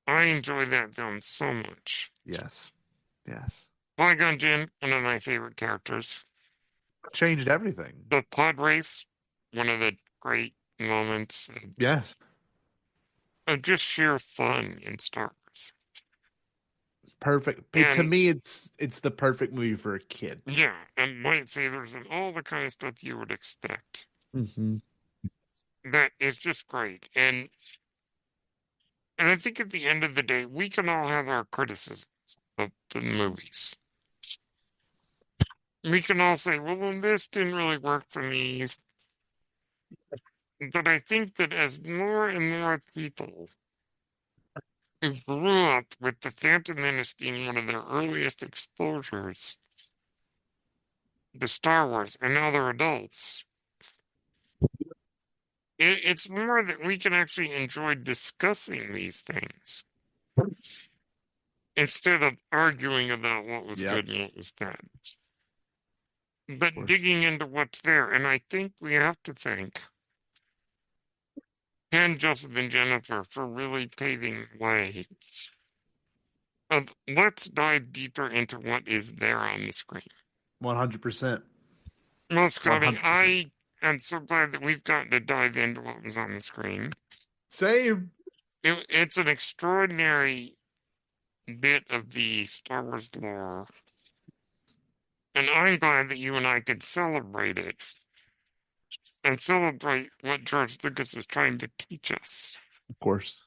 I enjoy that film so much. Yes. Yes. Qui-Gon Jinn, one of my favorite characters. Changed everything. The pod race, one of the great moments Yes. of just sheer fun in Star Wars. perfect. To And me, it's the perfect movie for a kid. yeah, and lightsabers and all the kind of stuff you would expect. Hmm. That is just great. And I think at the end of the day, we can all have our criticisms of the movies. We can all say, well, then this didn't really work for me. But I think that as more and more people who grew up with the Phantom Menace being one of their earliest exposures to Star Wars, and now they're adults, it's more that we can actually enjoy discussing these things instead of arguing about what was Yep, good and what was bad. of But course. digging into what's there, and I think we have to thank Ken, Joseph, and Jennifer for really paving the way of let's dive deeper into what is there on the screen. 100%. Well, Scotty, 100%. I am so glad that we've gotten to dive into what was on the screen. Same. It's an extraordinary bit of the Star Wars lore, and I'm glad that you and I could celebrate it and celebrate what George Lucas is trying to teach us. Of course.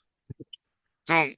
So,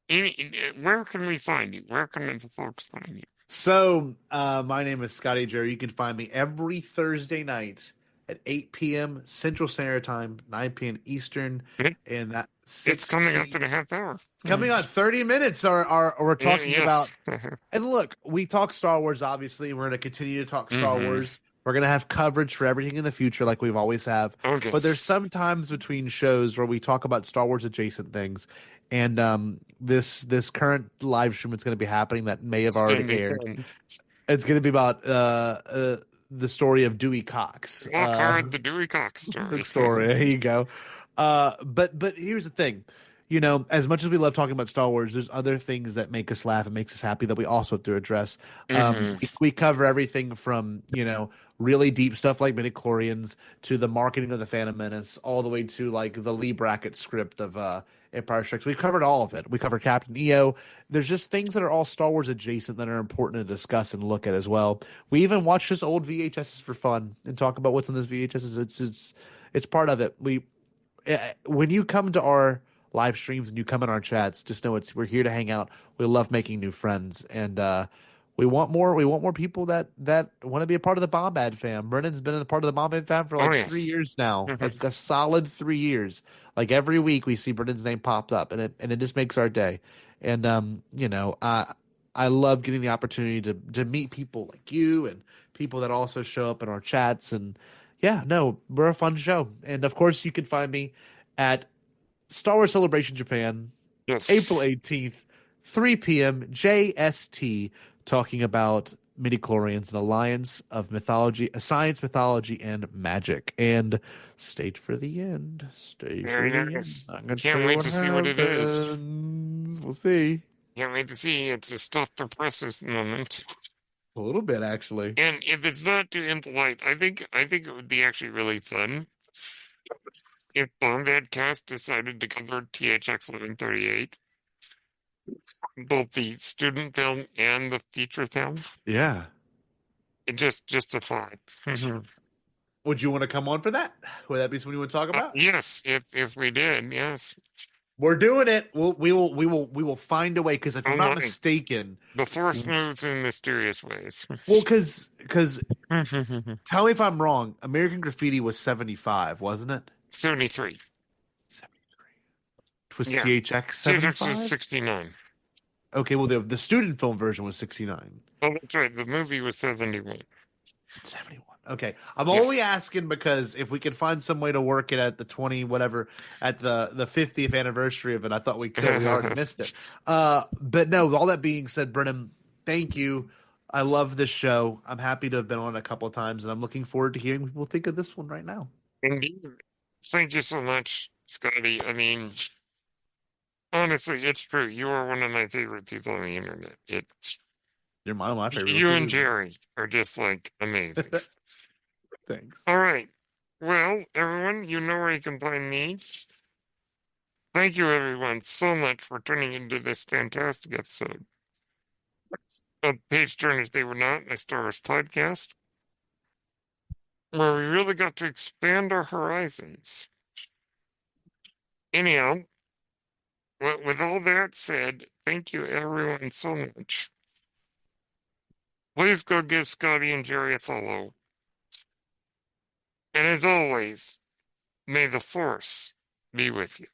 where can we find you? Where can the folks find you? So, my name is Scotty Jayro. You can find me every Thursday night at 8 p.m. Central Standard Time, 9 p.m. Eastern, It, and that it's 6 coming up p.m. in a half hour. It's coming on 30 minutes. Are we're talking Yes. about. And look, we talk Star Wars, obviously. We're going to continue to talk Star Hmm. Wars. We're going to have coverage for everything in the future, like we've always have. Oh, But there's yes. some times between shows where we talk about Star Wars adjacent things. And this current live stream that's going to be happening that may have It's going to already be aired. fun. It's going to be about the story of Dewey Cox. Walk hard, the Dewey Cox The story. story. There you go. But here's the thing. You know, as much as we love talking about Star Wars, there's other things that make us laugh and makes us happy that we also have to address. Hmm. We cover everything from, really deep stuff like midichlorians to the marketing of the Phantom Menace, all the way to like the Lee Brackett script of Empire Strikes. We've covered all of it. We covered Captain EO. There's just things that are all Star Wars adjacent that are important to discuss and look at as well. We even watch just old VHSs for fun and talk about what's on those VHSs. It's part of it. When you come to our live streams and you come in our chats, just know we're here to hang out. We love making new friends, and we want more people that want to be a part of the Bombad fam. Brennan's been a part of the Bombad fam for Oh, like three yes. years now, like a solid 3 years. Like every week we see Brennan's name popped up, and it just makes our day. And I love getting the opportunity to meet people like you and people that also show up in our chats. And yeah, no, we're a fun show. And of course, you can find me at Star Wars Celebration Japan, April Yes. 18th, 3 p.m. JST, talking about midichlorians, an alliance of mythology, science, mythology, and magic. And stay for the end. Stay for Very the end. nice. I'm going to tell Can't you wait what to see what it is. happens. We'll see. Can't wait to see. It's a stuff the presses moment. A little bit, actually. And if it's not too impolite, I think it would be actually really fun if Bombad Cast decided to cover THX 1138, both the student film and the feature film. Yeah. It just a thought. Would you want to come on for that? Would that be something you want to talk about? Yes, if we did, yes. We're doing it. We will find a way because if Oh I'm not my, mistaken, the force moves in mysterious ways. well, because tell me if I'm wrong. American Graffiti was 75, wasn't it? 73. 73. Was Yeah. THX THX is 75? 69. Okay, well the student film version was 69. Oh, that's right. The movie was 71. 71. Okay. I'm only Yes. asking because if we could find some way to work it at the 20 whatever at the 50th anniversary of it, I thought we could. We already missed it. But no, all that being said, Brennan, thank you. I love this show. I'm happy to have been on it a couple of times, and I'm looking forward to hearing what people think of this one right now. Indeed. Thank you so much, Scotty. I mean, honestly, it's true. You are one of my favorite people on the internet. You're one of my favorite You too, and dude. Jerry are just like amazing. Thanks. All right. Well, everyone, you know where you can find me. Thank you, everyone, so much for tuning into this fantastic episode. Page turners they were not, a Star Wars podcast, where we really got to expand our horizons. Anyhow, with all that said, thank you everyone so much. Please go give Scotty and Jerry a follow. And as always, may the Force be with you.